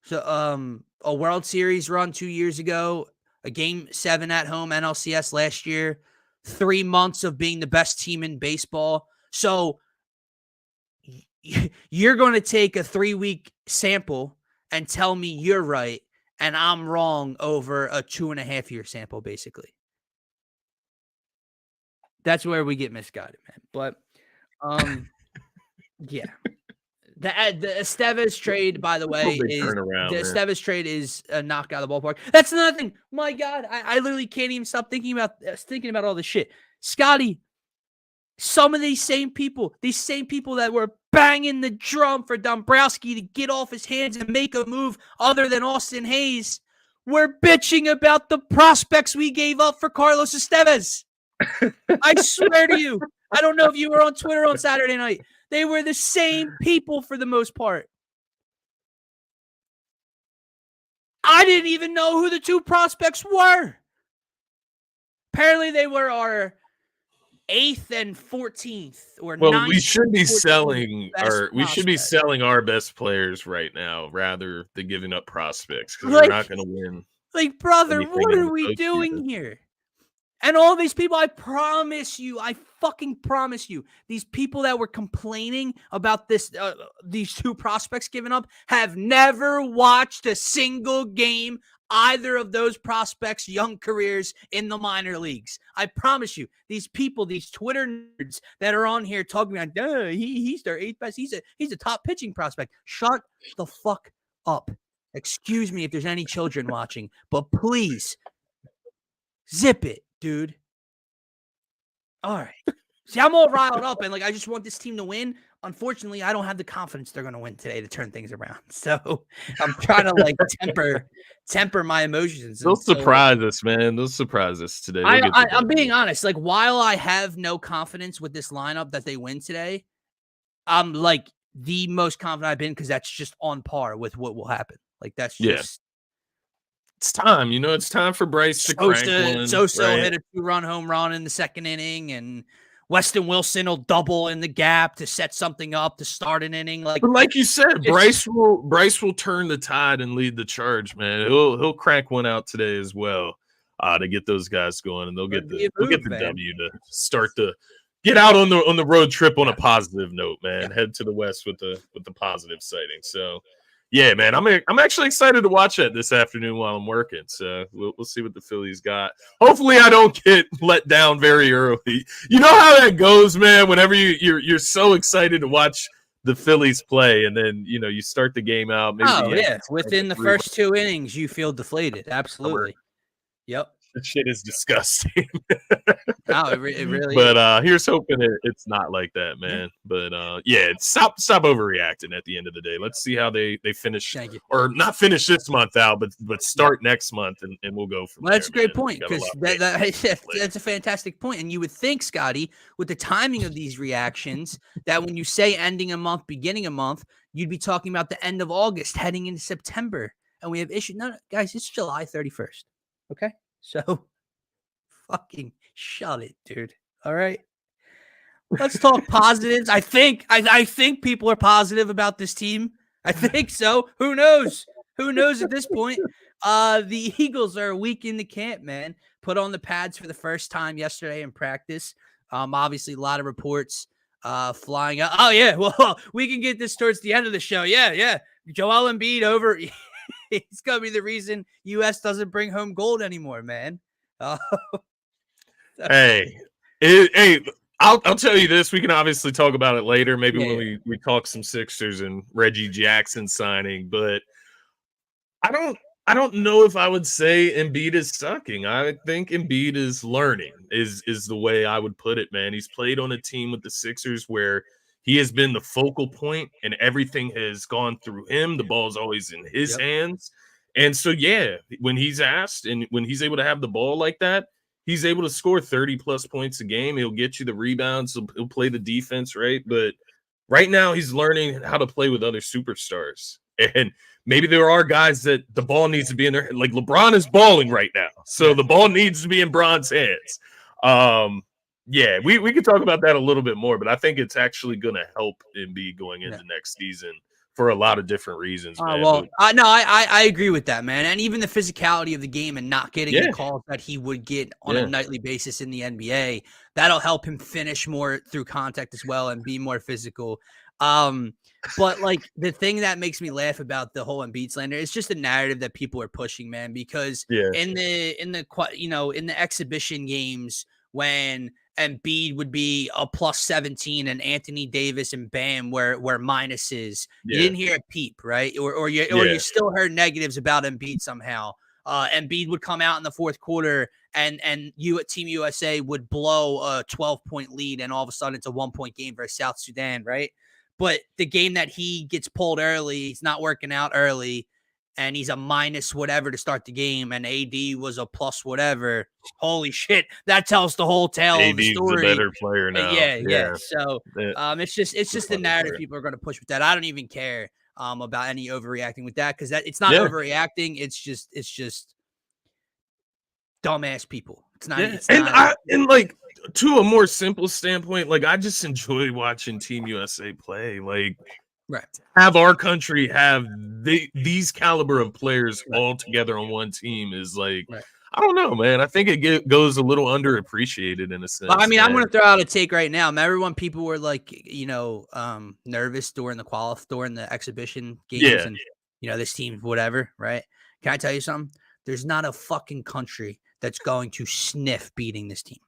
So, a World Series run 2 years ago, a Game 7 at home NLCS last year, 3 months of being the best team in baseball. So you're going to take a 3-week sample and tell me you're right and I'm wrong over a 2.5-year sample, basically. That's where we get misguided, man. But, yeah. The Estevez trade, by the way, Estevez trade is a knockout of the ballpark. That's another thing. My God, I literally can't even stop thinking about all this shit. Scotty, some of these same people that were banging the drum for Dombrowski to get off his hands and make a move other than Austin Hayes, were bitching about the prospects we gave up for Carlos Estevez. I swear to you. I don't know if you were on Twitter on Saturday night. They were the same people for the most part. I didn't even know who the 2 prospects were. Apparently, they were our 8th and 14th or 9th. We should be selling our best players right now rather than giving up prospects because we're not going to win. Like, brother, what are we doing here? And all these people, I fucking promise you, these people that were complaining about these 2 prospects giving up have never watched a single game either of those prospects' young careers in the minor leagues. I promise you, these people, these Twitter nerds that are on here talking about, he's their 8th best, he's a top pitching prospect. Shut the fuck up. Excuse me if there's any children watching, but please zip it, dude. All right. See, I'm all riled up and I just want this team to win. Unfortunately, I don't have the confidence they're going to win today to turn things around. So I'm trying to temper my emotions. They'll surprise us, man. They'll surprise us today. I'm being honest. While I have no confidence with this lineup that they win today, I'm the most confident I've been because that's just on par with what will happen. That's just. It's time, it's time for Bryce to crank one. Sosa hit a 2-run home run in the 2nd inning, and Weston Wilson will double in the gap to set something up to start an inning. But like you said, Bryce will turn the tide and lead the charge, man. He'll crank one out today as well to get those guys going, and they'll get the W to start to get out on the road trip on a positive note, man. Yeah. Head to the West with the positive sighting. So. Yeah, man, I'm actually excited to watch that this afternoon while I'm working. So we'll see what the Phillies got. Hopefully, I don't get let down very early. You know how that goes, man. Whenever you're so excited to watch the Phillies play, and then you start the game out. Maybe Oh yeah, within the first 2 innings, you feel deflated. Absolutely. Yep. That shit is disgusting. No, it really is. But here's hoping it's not like that, man. But yeah, stop overreacting at the end of the day. Let's see how they finish, or not finish this month out, but start next month, and we'll go from there. That's a great point, because that's a fantastic point. And you would think, Scotty, with the timing of these reactions, that when you say ending a month, beginning a month, you'd be talking about the end of August heading into September. And we have issues. No, guys, it's July 31st. Okay? So fucking shut it, dude. All right. Let's talk positives. I think people are positive about this team. I think so. Who knows? Who knows at this point? The Eagles are a week into camp, man. Put on the pads for the first time yesterday in practice. Obviously, a lot of reports flying out. Oh, yeah. Well, we can get this towards the end of the show. Yeah. Joel Embiid over. It's going to be the reason U.S. doesn't bring home gold anymore, man. Hey, I'll tell you this. We can obviously talk about it later, maybe when we talk some Sixers and Reggie Jackson signing. But I don't know if I would say Embiid is sucking. I think Embiid is learning, is the way I would put it, man. He's played on a team with the Sixers where he has been the focal point, and everything has gone through him. The ball's always in his hands. And so, yeah, when he's asked and when he's able to have the ball like that, he's able to score 30-plus points a game. He'll get you the rebounds. He'll play the defense, right? But right now he's learning how to play with other superstars. And maybe there are guys that the ball needs to be in their – like LeBron is balling right now. So the ball needs to be in Bron's hands. Yeah, we could talk about that a little bit more, but I think it's actually going to help Embiid going into next season for a lot of different reasons. Man. Well, I agree with that, man. And even the physicality of the game and not getting the calls that he would get on a nightly basis in the NBA, that'll help him finish more through contact as well and be more physical. But like the thing that makes me laugh about the whole Embiid slander is just the narrative that people are pushing, man. Because in the exhibition games when Embiid would be a plus 17 and Anthony Davis and Bam were minuses, you didn't hear a peep, right? Or you still heard negatives about Embiid somehow. Embiid would come out in the fourth quarter and you at Team USA would blow a 12-point lead, and all of a sudden it's a 1-point game versus South Sudan, right? But the game that he gets pulled early, he's not working out early, and he's a minus whatever to start the game, and AD was a plus whatever. Holy shit, that tells the whole tale of the story. AD's a better player now. Yeah. So it's just the narrative people are going to push with that. I don't even care about any overreacting with that, because it's not overreacting. It's just dumbass people. It's not. And like, to a more simple standpoint, like, I just enjoy watching Team USA play. Like, have our country have these caliber of players all together on one team is like, I don't know, man. I think it goes a little underappreciated in a sense. I mean, I'm going to throw out a take right now. Remember when people were like, nervous during the exhibition games and, this team, whatever, right? Can I tell you something? There's not a fucking country that's going to sniff beating this team.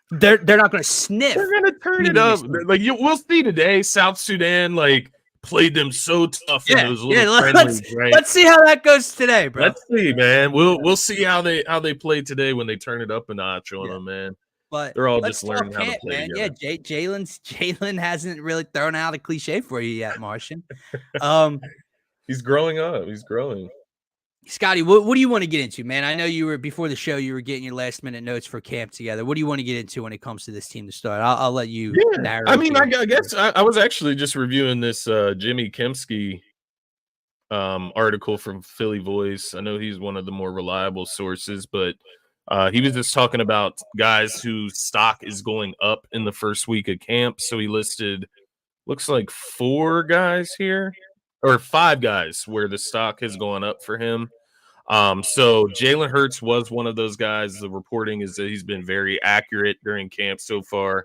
They're not going to sniff. They're going to turn it up. Like, we'll see today. South Sudan, like, played them so tough in those little friendlies, right? Let's see how that goes today, bro. Let's see, man. We'll see how they play today when they turn it up a notch on them, man. But they're all just learning how to play together. Yeah, Jalen hasn't really thrown out a cliche for you yet, Martian. He's growing up. He's growing. Scotty, what do you want to get into, man? I know you were before the show. You were getting your last minute notes for camp together. What do you want to get into when it comes to this team to start? I'll let you. I mean, I guess I was actually just reviewing this Jimmy Kempski article from Philly Voice. I know he's one of the more reliable sources, but he was just talking about guys whose stock is going up in the first week of camp. So he listed, looks like 4 guys here, or 5 guys where the stock has gone up for him. So Jalen Hurts was one of those guys. The reporting is that he's been very accurate during camp so far.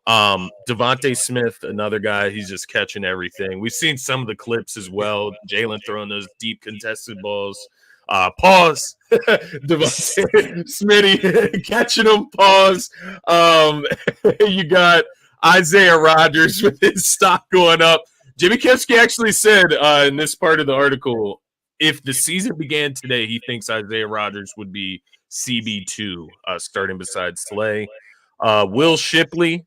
Devontae Smith, another guy, he's just catching everything. We've seen some of the clips as well. Jalen throwing those deep contested balls. Pause. Devontae Smitty catching them. Pause. You got Isaiah Rodgers with his stock going up. Jimmy Kempski actually said in this part of the article, if the season began today, he thinks Isaiah Rodgers would be CB2 starting beside Slay. Will Shipley,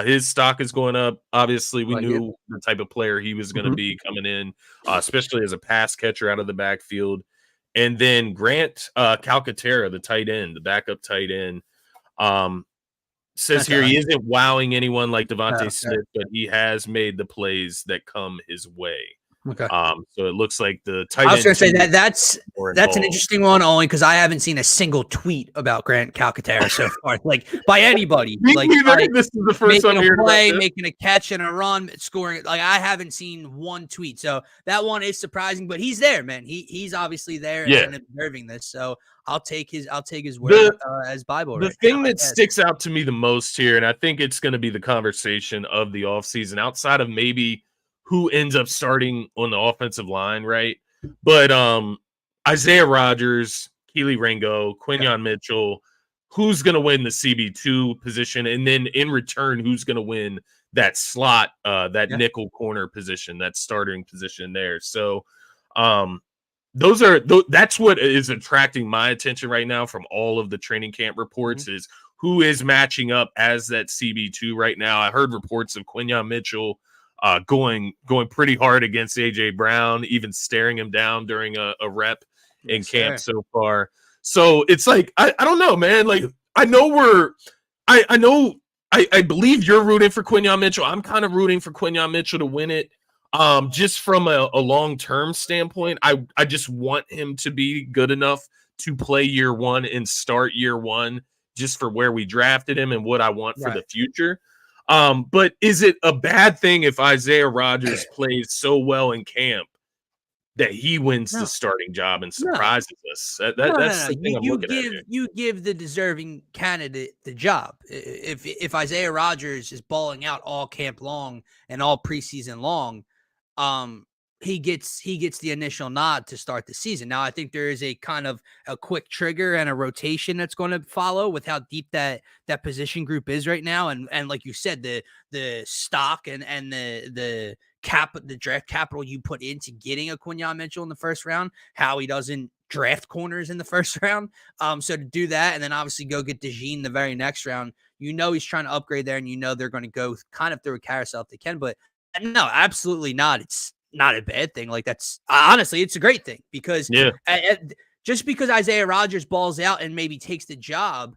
his stock is going up. Obviously, we knew the type of player he was going to be coming in, especially as a pass catcher out of the backfield. And then Grant Calcaterra, the tight end, the backup tight end, says here he isn't wowing anyone like Devontae Smith, but he has made the plays that come his way. Okay. So it looks like the tight end. I was going to say that's an interesting one only because I haven't seen a single tweet about Grant Calcaterra so far, like by anybody. Like this is the first time making a play, making a catch and a run, scoring. Like I haven't seen one tweet, so that one is surprising. But he's there, man. He's obviously there and observing this. So I'll take his word as Bible. The thing that sticks out to me the most here, and I think it's going to be the conversation of the offseason, outside of maybe who ends up starting on the offensive line, right? But Isaiah Rodgers, Keely Ringo, Quinyon Mitchell, who's going to win the CB2 position? And then in return, who's going to win that slot, nickel corner position, that starting position there? So that's what is attracting my attention right now from all of the training camp reports is who is matching up as that CB2 right now. I heard reports of Quinyon Mitchell going pretty hard against AJ Brown, even staring him down during a rep in camp so far. So it's like I don't know, man. Like I believe you're rooting for Quinyon Mitchell. I'm kind of rooting for Quinyon Mitchell to win it. Just from a long-term standpoint, I just want him to be good enough to play year one and start year one, just for where we drafted him and what I want for the future. But is it a bad thing if Isaiah Rodgers plays so well in camp that he wins the starting job and surprises us? That's the thing I'm looking at here. You give the deserving candidate the job. If Isaiah Rodgers is balling out all camp long and all preseason long, he gets the initial nod to start the season. Now, I think there is a kind of a quick trigger and a rotation that's going to follow with how deep that position group is right now. And like you said, the stock and the draft capital you put into getting a Quinyon Mitchell in the first round, how he doesn't draft corners in the first round. So to do that and then obviously go get DeJean the very next round, he's trying to upgrade there and they're going to go kind of through a carousel if they can. But no, absolutely not. It's not a bad thing. Like that's honestly, it's a great thing because just because Isaiah Rodgers balls out and maybe takes the job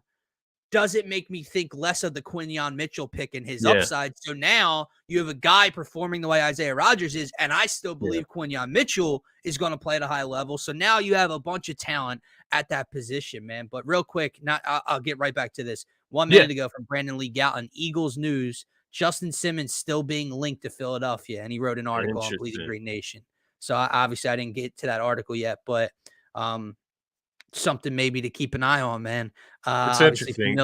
doesn't make me think less of the Quinyon Mitchell pick and his upside. So now you have a guy performing the way Isaiah Rodgers is, and I still believe Quinyon Mitchell is going to play at a high level. So now you have a bunch of talent at that position, man. But real quick, I'll get right back to this. 1 minute ago from Brandon Lee Galton, Eagles News. Justin Simmons still being linked to Philadelphia, and he wrote an article on Bleeding Green Nation. So obviously I didn't get to that article yet, but something maybe to keep an eye on, man. It's interesting.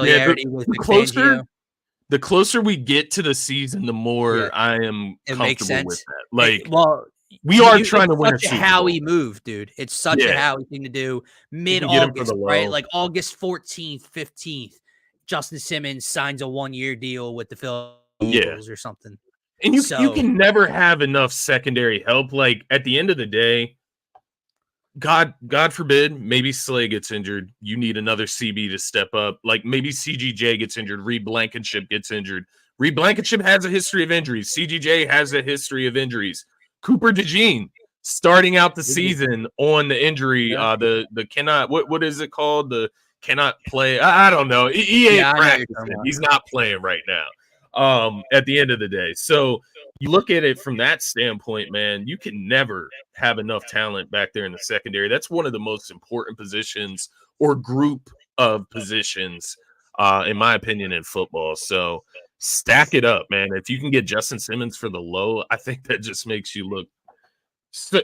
The closer we get to the season, the more I am comfortable with that. Like, we are trying to win a Super Bowl. Howie move, dude. It's such a Howie thing to do mid-August, right? Like August 14th, 15th. Justin Simmons signs a 1-year deal with the Phillies. Or something. And you can never have enough secondary help. Like at the end of the day, God forbid, maybe Slay gets injured. You need another CB to step up. Like maybe CGJ gets injured. Reed Blankenship gets injured. Reed Blankenship has a history of injuries. CGJ has a history of injuries. Cooper DeJean starting out the season on the injury. The cannot, what is it called? The cannot play. I don't know. He ain't practicing. He's not playing right now. At the end of the day. So you look at it from that standpoint, man, you can never have enough talent back there in the secondary. That's one of the most important positions or group of positions, in my opinion, in football. So stack it up, man. If you can get Justin Simmons for the low, I think that just makes you look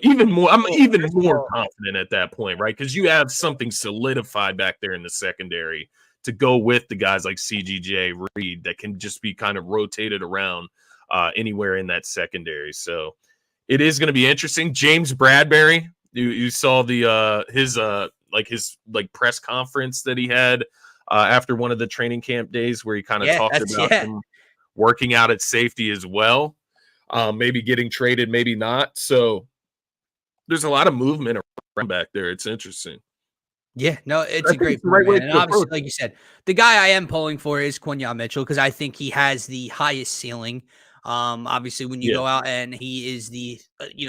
even more. I'm even more confident at that point, right? Because you have something solidified back there in the secondary to go with the guys like CGJ, Reed, that can just be kind of rotated around anywhere in that secondary. So it is going to be interesting. James Bradbury, you saw his press conference that he had after one of the training camp days where he kind of talked about him working out at safety as well. maybe getting traded, maybe not. So there's a lot of movement around back there. It's interesting. Yeah, no, it's I a think great it's the point, right way man. And to obviously, approach like it. you said, the guy I am pulling for is Quinyon Mitchell because I think he has the highest ceiling. Obviously, when you Yeah. go out and he is the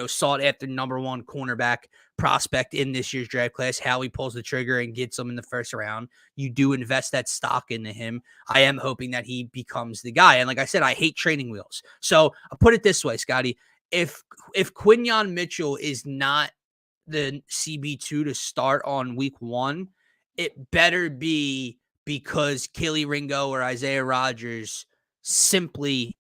sought after number one cornerback prospect in this year's draft class, how he pulls the trigger and gets them in the first round, you do invest that stock into him. I am hoping that he becomes the guy. And like I said, I hate training wheels. So I'll put it this way, Scotty: if Quinyon Mitchell is not the CB2 to start on week 1, it better be because Kelly Ringo or Isaiah Rodgers simply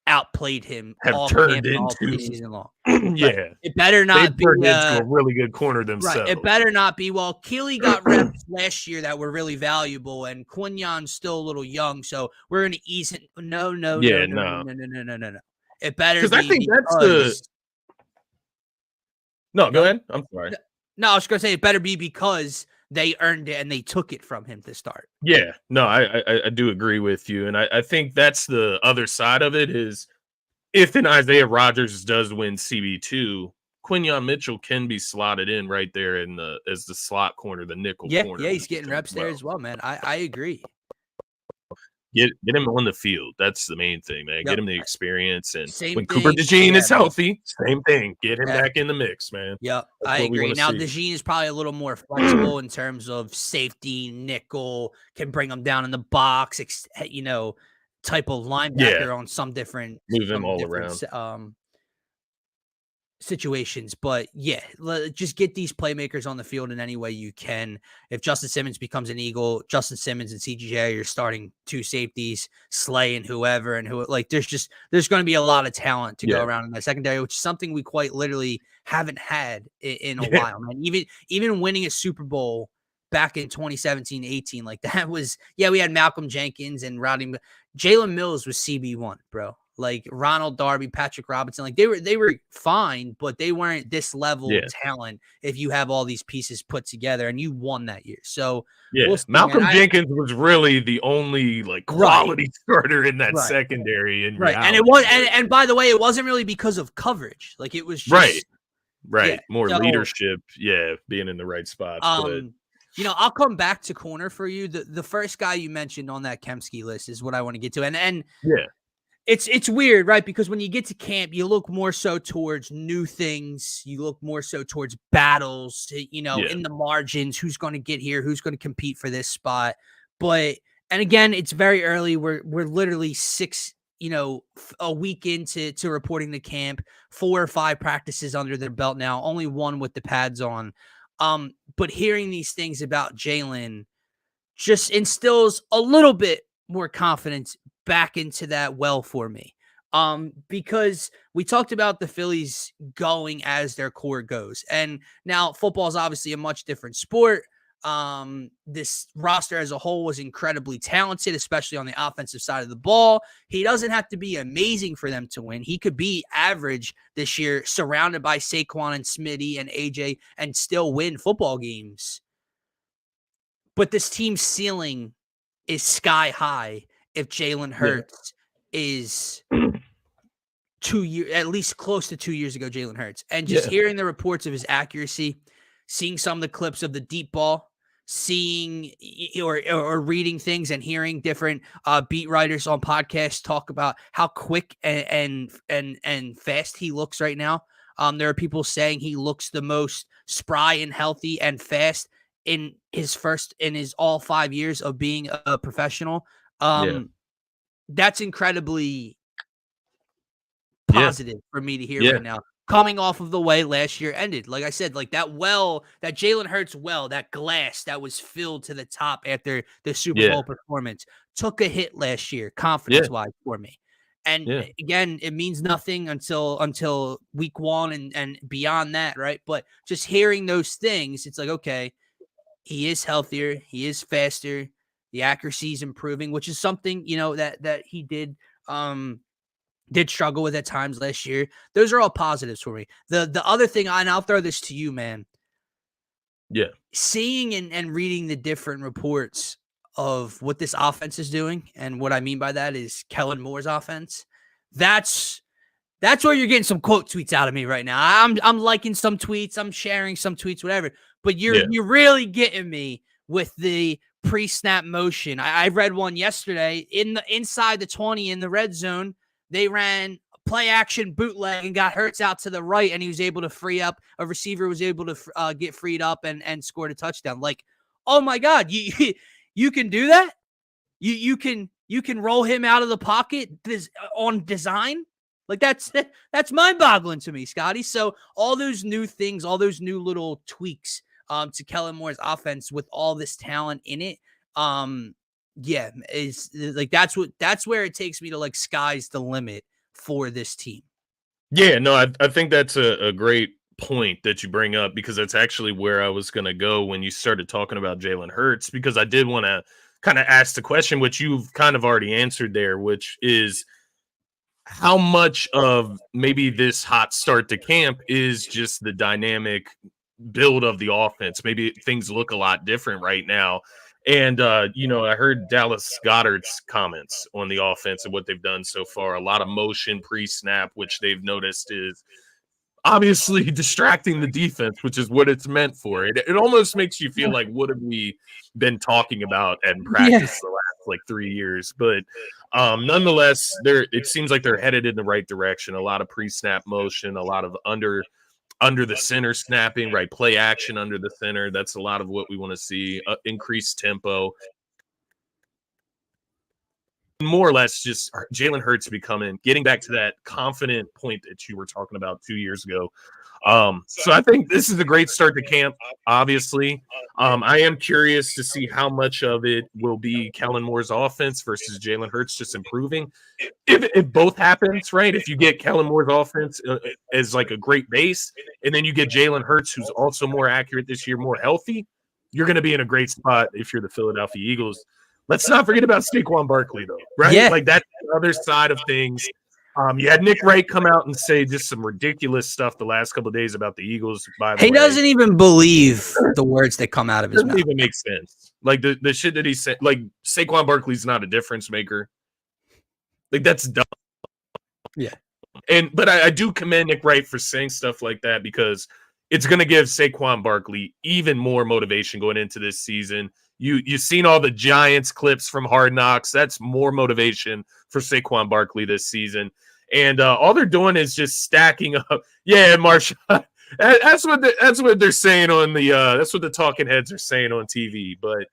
outplayed him Have all turned camp and all into preseason long. Right. yeah, It better they've not be turned into a really good corner right. themselves. It better not be, well, Keely got reps last year that were really valuable, and Quinyon's still a little young, so we're going to ease it. No. Yeah, no. It better Because I be think that's the because no, go ahead. I'm sorry. No, I was going to say it better be because they earned it and they took it from him to start. Yeah, no, I do agree with you. And I think that's the other side of it is if an Isaiah Rodgers does win CB2, Quinyon Mitchell can be slotted in right there in the as the slot corner, the nickel corner. Yeah, he's getting position reps as there as well, man. I agree. Get him on the field. That's the main thing, man. Yep. Get him the experience. And Same when Cooper thing. DeJean Yeah, is healthy, same thing. Get him Yeah. back in the mix, man. Yep, That's I what we agree. wanna Now, see. DeJean is probably a little more flexible in terms of safety, nickel, can bring him down in the box, type of linebacker on some different Move him all around. situations. But yeah, just get these playmakers on the field in any way you can. If Justin Simmons becomes an Eagle, Justin Simmons and CGJ, you're starting two safeties, Slay and whoever, and there's going to be a lot of talent to go around in the secondary, which is something we quite literally haven't had in a while, man. Even winning a Super Bowl back in 2017-18, like that was, we had Malcolm Jenkins and Rodney. Jalen Mills was CB1, bro. Like Ronald Darby, Patrick Robinson, like they were fine, but they weren't this level of talent if you have all these pieces put together, and you won that year. So we'll see, Malcolm Jenkins was really the only like quality starter in that secondary. In reality. And it was, and by the way, it wasn't really because of coverage. Like it was just more leadership, being in the right spots. But I'll come back to corner for you. The first guy you mentioned on that Kemsky list is what I want to get to, and It's weird, right? Because when you get to camp, you look more so towards new things. You look more so towards battles, in the margins, who's going to get here, who's going to compete for this spot. And again, it's very early. We're literally a week into reporting the camp, 4 or 5 practices under their belt now, only one with the pads on. But hearing these things about Jalen just instills a little bit more confidence back into that well for me. Because we talked about the Phillies going as their core goes. And now football is obviously a much different sport. This roster as a whole was incredibly talented, especially on the offensive side of the ball. He doesn't have to be amazing for them to win. He could be average this year, surrounded by Saquon and Smitty and AJ, and still win football games. But this team's ceiling is sky high if Jalen Hurts is 2 years, at least close to 2 years ago, Jalen Hurts. And just hearing the reports of his accuracy, seeing some of the clips of the deep ball, seeing or reading things and hearing different beat writers on podcasts talk about how quick and fast he looks right now. There are people saying he looks the most spry and healthy and fast in his all 5 years of being a professional. That's incredibly positive for me to hear right now. Coming off of the way last year ended. Like I said, like that Jalen Hurts that glass that was filled to the top after the Super Bowl performance took a hit last year, confidence-wise for me. And again, it means nothing until week 1 and beyond that, right? But just hearing those things, it's like, okay, he is healthier, he is faster, the accuracy is improving, which is something, that he did struggle with at times last year. Those are all positives for me. The other thing, and I'll throw this to you, man. Yeah. Seeing and reading the different reports of what this offense is doing, and what I mean by that is Kellen Moore's offense. That's That's where you're getting some quote tweets out of me right now. I'm liking some tweets, I'm sharing some tweets, whatever. But you're really getting me with the pre-snap motion. I read one yesterday inside the 20 in the red zone. They ran play action bootleg and got Hurts out to the right, and he was able to free up. A receiver was able to get freed up and scored a touchdown. Like, oh my God, you can do that? You can roll him out of the pocket on design? Like that's mind-boggling to me, Scotty. So all those new things, all those new little tweaks to Kellen Moore's offense with all this talent in it, yeah, is like that's where it takes me to like sky's the limit for this team. Yeah, no, I think that's a great point that you bring up, because that's actually where I was going to go when you started talking about Jalen Hurts, because I did want to kind of ask the question, which you've kind of already answered there, which is how much of maybe this hot start to camp is just the dynamic build of the offense. Maybe things look a lot different right now. And, I heard Dallas Goedert's comments on the offense and what they've done so far. A lot of motion pre-snap, which they've noticed is obviously distracting the defense, which is what it's meant for. It almost makes you feel like, what have we been talking about in practice the last like 3 years? But nonetheless, it seems like they're headed in the right direction. A lot of pre-snap motion, a lot of under the center snapping, right? Play action under the center. That's a lot of what we want to see. Increased tempo. More or less just Jalen Hurts getting back to that confident point that you were talking about 2 years ago. So I think this is a great start to camp, obviously. I am curious to see how much of it will be Kellen Moore's offense versus Jalen Hurts just improving. If both happens, right? If you get Kellen Moore's offense as like a great base, and then you get Jalen Hurts, who's also more accurate this year, more healthy, you're going to be in a great spot if you're the Philadelphia Eagles. Let's not forget about Saquon Barkley, though, right? Yeah. Like that's the other side of things. You had Nick Wright come out and say just some ridiculous stuff the last couple of days about the Eagles. By the way, he doesn't even believe the words that come out of his mouth. Doesn't even make sense. Like the shit that he said. Like Saquon Barkley's not a difference maker. Like that's dumb. Yeah. But I do commend Nick Wright for saying stuff like that, because it's going to give Saquon Barkley even more motivation going into this season. You've seen all the Giants clips from Hard Knocks. That's more motivation for Saquon Barkley this season. And all they're doing is just stacking up. Yeah, Marshawn. That's what they're saying on the that's what the talking heads are saying on TV. But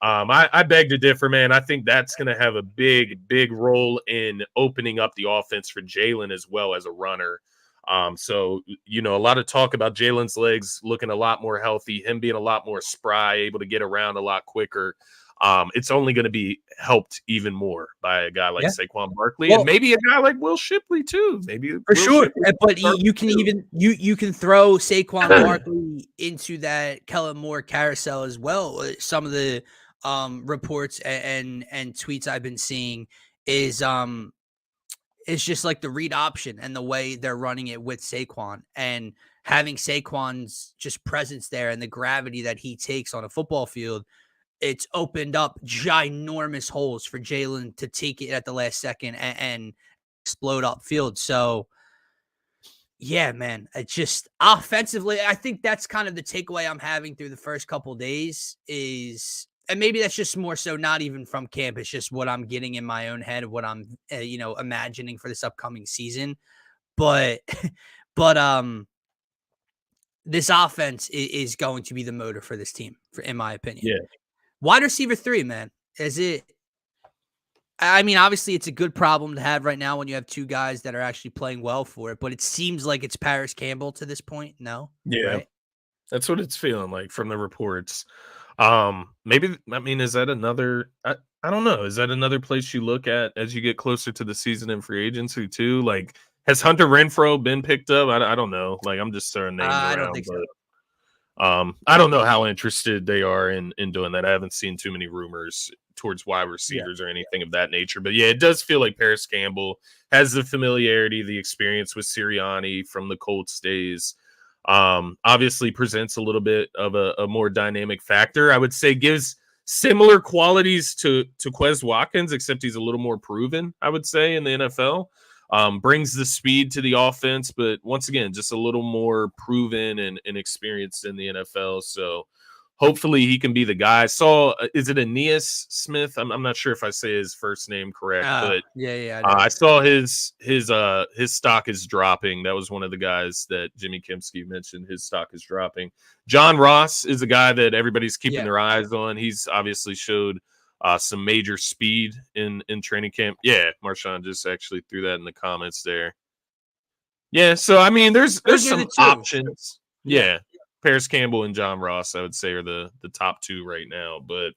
I beg to differ, man. I think that's going to have a big role in opening up the offense for Jalen as well as a runner. So, a lot of talk about Jalen's legs looking a lot more healthy, him being a lot more spry, able to get around a lot quicker. It's only going to be helped even more by a guy like Saquon Barkley, and maybe a guy like Will Shipley too. Maybe for sure. But you can even you can throw Saquon Barkley into that Kellen Moore carousel as well. Some of the reports and tweets I've been seeing is it's just like the read option and the way they're running it with Saquon, and having Saquon's just presence there and the gravity that he takes on a football field. It's opened up ginormous holes for Jalen to take it at the last second and explode upfield. So, yeah, man, it's just offensively, I think that's kind of the takeaway I'm having through the first couple of days is, and maybe that's just more so not even from camp. It's just what I'm getting in my own head of what I'm, imagining for this upcoming season. But this offense is going to be the motor for this team, in my opinion. Yeah. Wide receiver 3, man. I mean, obviously it's a good problem to have right now when you have two guys that are actually playing well for it, but it seems like it's Paris Campbell to this point. No? Yeah. Right? That's what it's feeling like from the reports. Maybe, I mean, is that another, I don't know. Is that another place you look at as you get closer to the season in free agency too? Like, has Hunter Renfrow been picked up? I don't know. Like, I'm just throwing names around. I don't think so. I don't know how interested they are in doing that. I haven't seen too many rumors towards wide receivers or anything of that nature. But yeah, it does feel like Paris Campbell has the familiarity, the experience with Sirianni from the Colts days. Obviously presents a little bit of a more dynamic factor. I would say gives similar qualities to Quez Watkins, except he's a little more proven, I would say, in the NFL. Brings the speed to the offense, but once again, just a little more proven and experienced in the NFL. So hopefully he can be the guy. I saw, is it Aeneas Smith? I'm not sure if I say his first name correct, but yeah. I saw his stock is dropping. That was one of the guys that Jimmy Kempski mentioned. His stock is dropping. John Ross is a guy that everybody's keeping their eyes on. He's obviously showed some major speed in training camp. Yeah, Marshawn just actually threw that in the comments there. Yeah, so I mean, there's some options. Yeah. Paris Campbell and John Ross, I would say, are the top two right now, but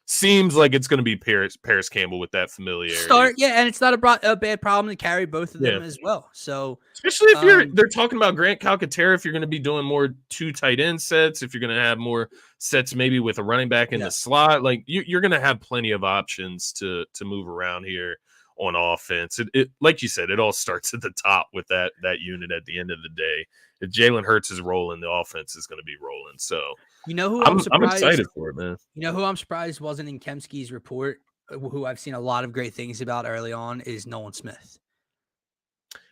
seems like it's going to be Paris Campbell with that familiarity. And it's not a bad problem to carry both of them as well. So especially if they're talking about Grant Calcaterra, if you're going to be doing more 2 tight end sets, if you're going to have more sets maybe with a running back in the slot, like you're going to have plenty of options to move around here on offense. It like you said, it all starts at the top with that unit at the end of the day. If Jalen Hurts is rolling, the offense is going to be rolling. So you know who I'm excited for it, man. You know who I'm surprised wasn't in Kempski's report, who I've seen a lot of great things about early on, is Nolan Smith.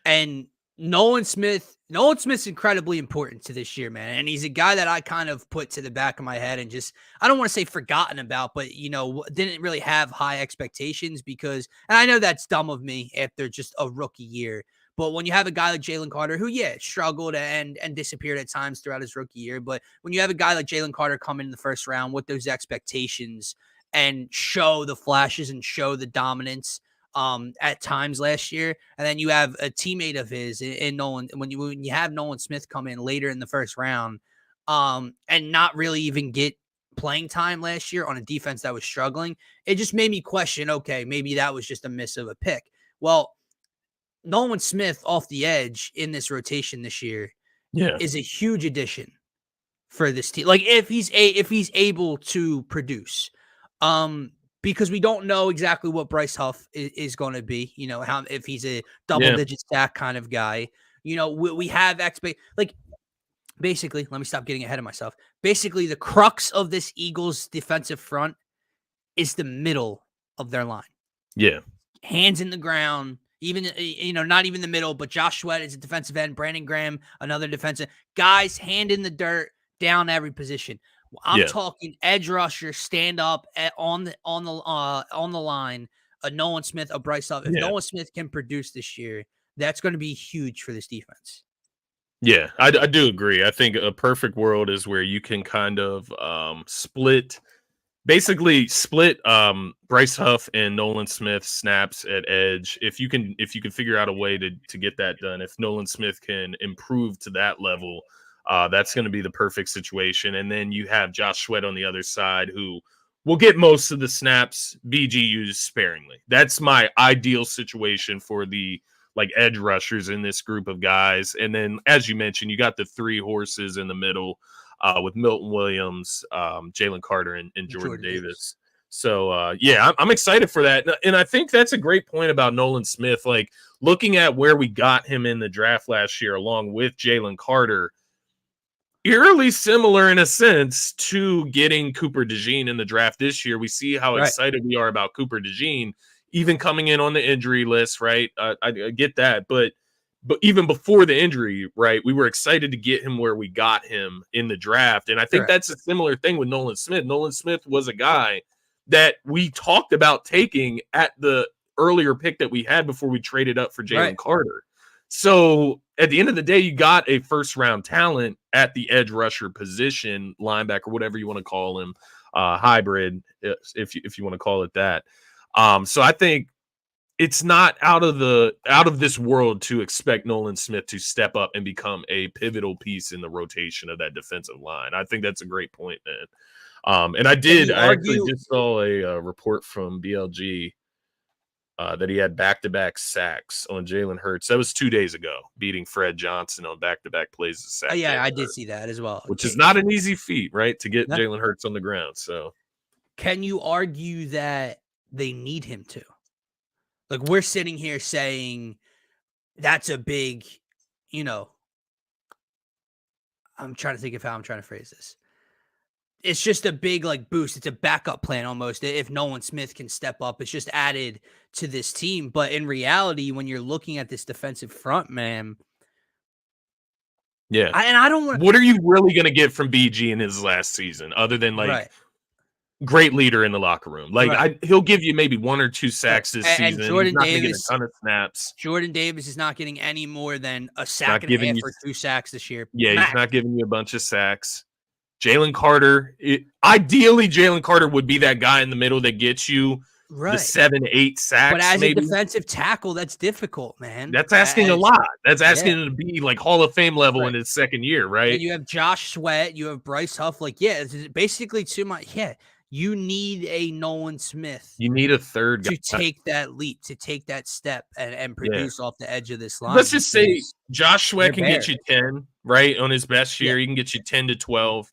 And Nolan Smith's incredibly important to this year, man. And he's a guy that I kind of put to the back of my head and just, I don't want to say forgotten about, but, didn't really have high expectations because, and I know that's dumb of me after just a rookie year. But when you have a guy like Jalen Carter, who, struggled and disappeared at times throughout his rookie year. But when you have a guy like Jalen Carter come in the first round with those expectations and show the flashes and show the dominance at times last year, and then you have a teammate of his in Nolan, when you have Nolan Smith come in later in the first round and not really even get playing time last year on a defense that was struggling, it just made me question, okay, maybe that was just a miss of a pick. Well, Nolan Smith off the edge in this rotation this year is a huge addition for this team. Like if he's able to produce, because we don't know exactly what Bryce Huff is going to be, if he's a double digit stack kind of guy, we have basically, let me stop getting ahead of myself. Basically the crux of this Eagles defensive front is the middle of their line. Yeah. Hands in the ground. Even, not even the middle, but Josh Sweat is a defensive end. Brandon Graham, another defensive. Guys, hand in the dirt, down every position. I'm talking edge rusher, stand up on the line. A Nolan Smith, a Bryce Huff. If Nolan Smith can produce this year, that's going to be huge for this defense. Yeah, I do agree. I think a perfect world is where you can kind of split Bryce Huff and Nolan Smith snaps at edge. If you can figure out a way to get that done, if Nolan Smith can improve to that level, that's going to be the perfect situation. And then you have Josh Sweat on the other side who will get most of the snaps, BG used sparingly. That's my ideal situation for the edge rushers in this group of guys. And then, as you mentioned, you got the 3 horses in the middle. With Milton Williams, Jalen Carter, and Jordan Davis. So, I'm excited for that. And I think that's a great point about Nolan Smith. Like, looking at where we got him in the draft last year, along with Jalen Carter, eerily similar in a sense to getting Cooper DeJean in the draft this year. We see how excited we are about Cooper DeJean, even coming in on the injury list, right? I get that, but even before the injury, right, we were excited to get him where we got him in the draft. And I think that's a similar thing with Nolan Smith. Nolan Smith was a guy that we talked about taking at the earlier pick that we had before we traded up for Jalen Carter. So at the end of the day, you got a first-round talent at the edge rusher position, linebacker, whatever you want to call him, hybrid, if you want to call it that. So I think it's not out of this world to expect Nolan Smith to step up and become a pivotal piece in the rotation of that defensive line. I think that's a great point, man. And I actually just saw a report from BLG that he had back-to-back sacks on Jalen Hurts. That was 2 days ago, beating Fred Johnson on back-to-back plays of sack. I did see that as well. Which is not an easy feat, right, to get Jalen Hurts on the ground. So, can you argue that they need him to? Like, we're sitting here saying that's a big, I'm trying to think of how I'm trying to phrase this. it's just a big like boost. It's a backup plan almost. If Nolan Smith can step up, it's just added to this team. But in reality, when you're looking at this defensive front, man, yeah. I don't want. What are you really going to get from BG in his last season, other than like Right. great leader in the locker room? Like Right. he'll give you maybe 1 or 2 sacks this And season. Jordan He's not going to get a Davis, ton of snaps. Jordan Davis is not getting any more than a sack Not and a giving half you, or 2 sacks this year. yeah, Max. he's not giving you a bunch of sacks. Jalen Carter, ideally, Jalen Carter would be that guy in the middle that gets you the 7-8 sacks. But as maybe. a defensive tackle, that's difficult, man. That's asking a lot. That's asking him to be like Hall of Fame level in his second year, right? And you have Josh Sweat, you have Bryce Huff. Like, it's basically you need a Nolan Smith. You need a third guy to take that leap, to take that step and produce off the edge of this line. Let's just say Josh Sweat can get you 10, right? On his best year, he can get you 10 to 12.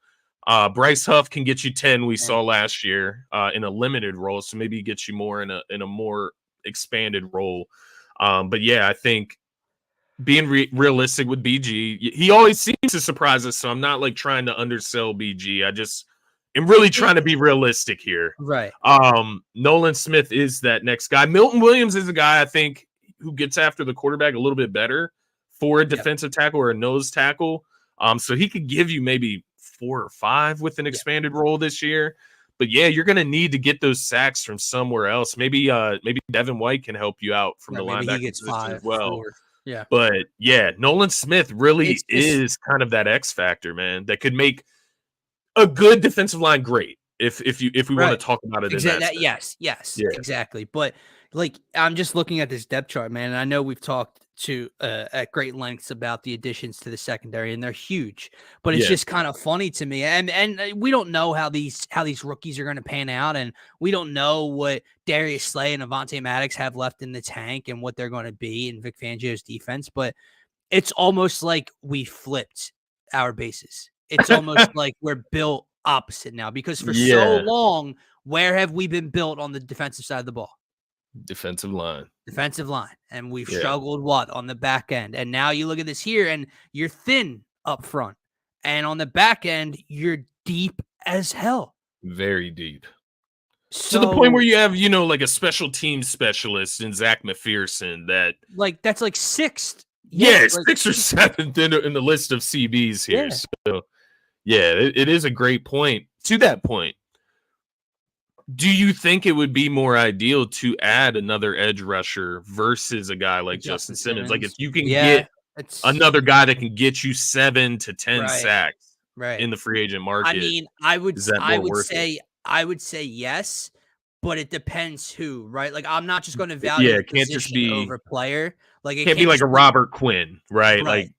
Bryce Huff can get you 10. We saw last year in a limited role, so maybe he gets you more in a more expanded role. But yeah, I think being realistic with BG, he always seems to surprise us. So I'm not like trying to undersell BG. I just am really trying to be realistic here. Right. Nolan Smith is that next guy. Milton Williams is a guy I think who gets after the quarterback a little bit better for a defensive tackle or a nose tackle. So he could give you maybe 4 or 5 with an expanded role this year. But yeah, you're going to need to get those sacks from somewhere else. Maybe Devin White can help you out from the linebacker position as well. 4. Yeah. But yeah, Nolan Smith really is kind of that X factor, man, that could make a good defensive line great. If we want to talk about it in that yes, exactly. But like, I'm just looking at this depth chart, man, and I know we've talked at great lengths about the additions to the secondary, and they're huge. But it's just kind of funny to me, and we don't know how these rookies are going to pan out, and we don't know what Darius Slay and Avonte Maddox have left in the tank and what they're going to be in Vic Fangio's defense. But it's almost like we flipped our bases. It's almost like we're built opposite now, because for so long, where have we been built on the defensive side of the ball? Defensive line. And we've struggled on the back end. And now you look at this here, and you're thin up front, and on the back end, you're deep as hell. Very deep. So, to the point where you have, like a special team specialist in Zach McPherson that's like 6th. Yeah, 6th or 7th in the list of CBs here. Yeah. So yeah, it is a great point. To that point, do you think it would be more ideal to add another edge rusher versus a guy like Justin Simmons? Like, if you can get another guy that can get you 7 to 10 sacks in the free agent market. I mean, I would say yes, but it depends who, right? Like, I'm not just going to value it can't just be over player. Like, it can't be like a Robert Quinn, right? Like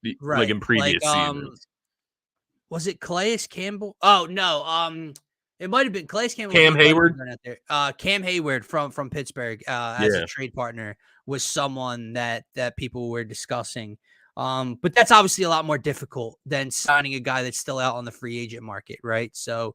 in previous seasons. Was it Calais Campbell? Oh no, it might have been Calais Campbell. Cam Hayward. Cam Hayward from Pittsburgh as a trade partner was someone that people were discussing. But that's obviously a lot more difficult than signing a guy that's still out on the free agent market, right? So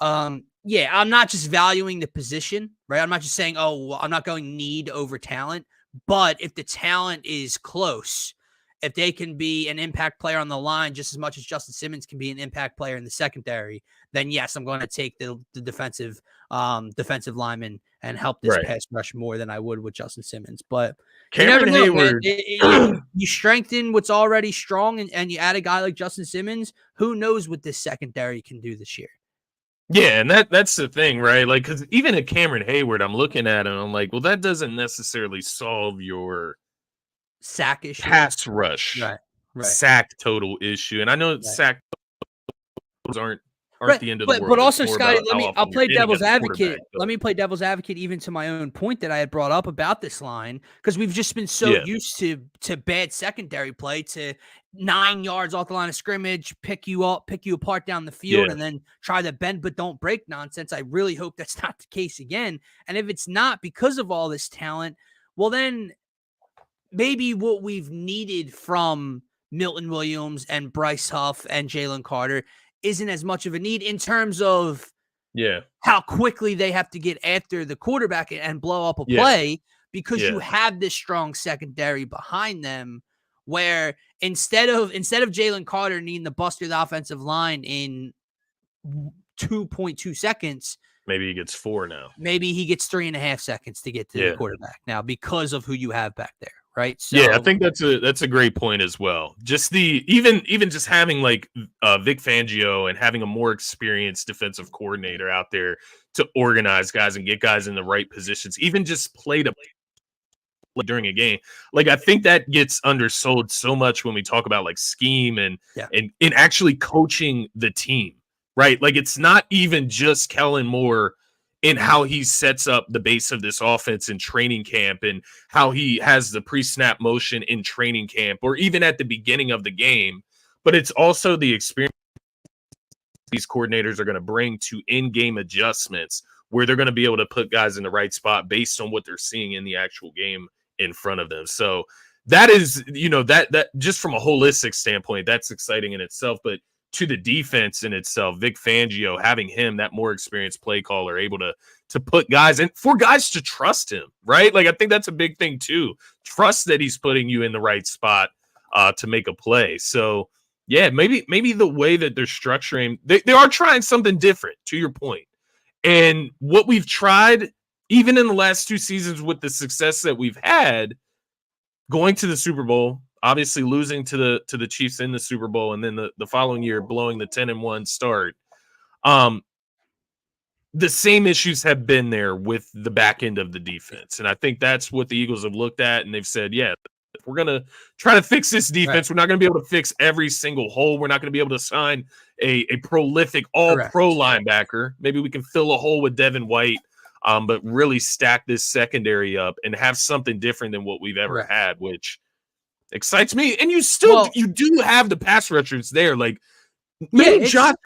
I'm not just valuing the position, right? I'm not just saying, I'm not going need over talent, but if the talent is close, if they can be an impact player on the line just as much as Justin Simmons can be an impact player in the secondary, then yes, I'm going to take the defensive lineman and help this pass rush more than I would with Justin Simmons. But Cameron Hayward, you strengthen what's already strong, and you add a guy like Justin Simmons. Who knows what this secondary can do this year? Yeah, and that's the thing, right? Like, because even at Cameron Hayward, I'm looking at him, I'm like, well, that doesn't necessarily solve your sack issue, pass rush, sack total issue. And I know sack aren't the end of the world. But also, Scotty, I'll play devil's advocate. Let me play devil's advocate even to my own point that I had brought up about this line, because we've just been so used to bad secondary play, to 9 yards off the line of scrimmage, pick you apart down the field, and then try to bend but don't break nonsense. I really hope that's not the case again. And if it's not because of all this talent, well, then maybe what we've needed from Milton Williams and Bryce Huff and Jalen Carter isn't as much of a need in terms of how quickly they have to get after the quarterback and blow up a play, because you have this strong secondary behind them, where instead of Jalen Carter needing to bust through the offensive line in 2.2 seconds. Maybe he gets 4 now. Maybe he gets 3.5 seconds to get to the quarterback now because of who you have back there, right? So yeah, I think that's a great point as well. Just even just having like Vic Fangio and having a more experienced defensive coordinator out there to organize guys and get guys in the right positions, even just play to during a game. Like, I think that gets undersold so much when we talk about like scheme and actually coaching the team, right? Like, it's not even just Kellen Moore in how he sets up the base of this offense in training camp and how he has the pre-snap motion in training camp or even at the beginning of the game, but it's also the experience these coordinators are going to bring to in-game adjustments where they're going to be able to put guys in the right spot based on what they're seeing in the actual game in front of them. So that is, that just from a holistic standpoint, that's exciting in itself. But to the defense in itself, Vic Fangio, having him, that more experienced play caller, able to put guys in for guys to trust him, right? Like, I think that's a big thing too. Trust that he's putting you in the right spot to make a play. So yeah, maybe the way that they're structuring, they are trying something different, to your point. And what we've tried, even in the last 2 seasons with the success that we've had, going to the Super Bowl, obviously losing to the Chiefs in the Super Bowl, and then the following year blowing the 10-1 start. The same issues have been there with the back end of the defense. And I think that's what the Eagles have looked at, and they've said, yeah, if we're going to try to fix this defense, we're not going to be able to fix every single hole. We're not going to be able to sign a prolific all-pro linebacker. Maybe we can fill a hole with Devin White, but really stack this secondary up and have something different than what we've ever had, which excites me. And you do have the pass rushers there. Like, maybe Josh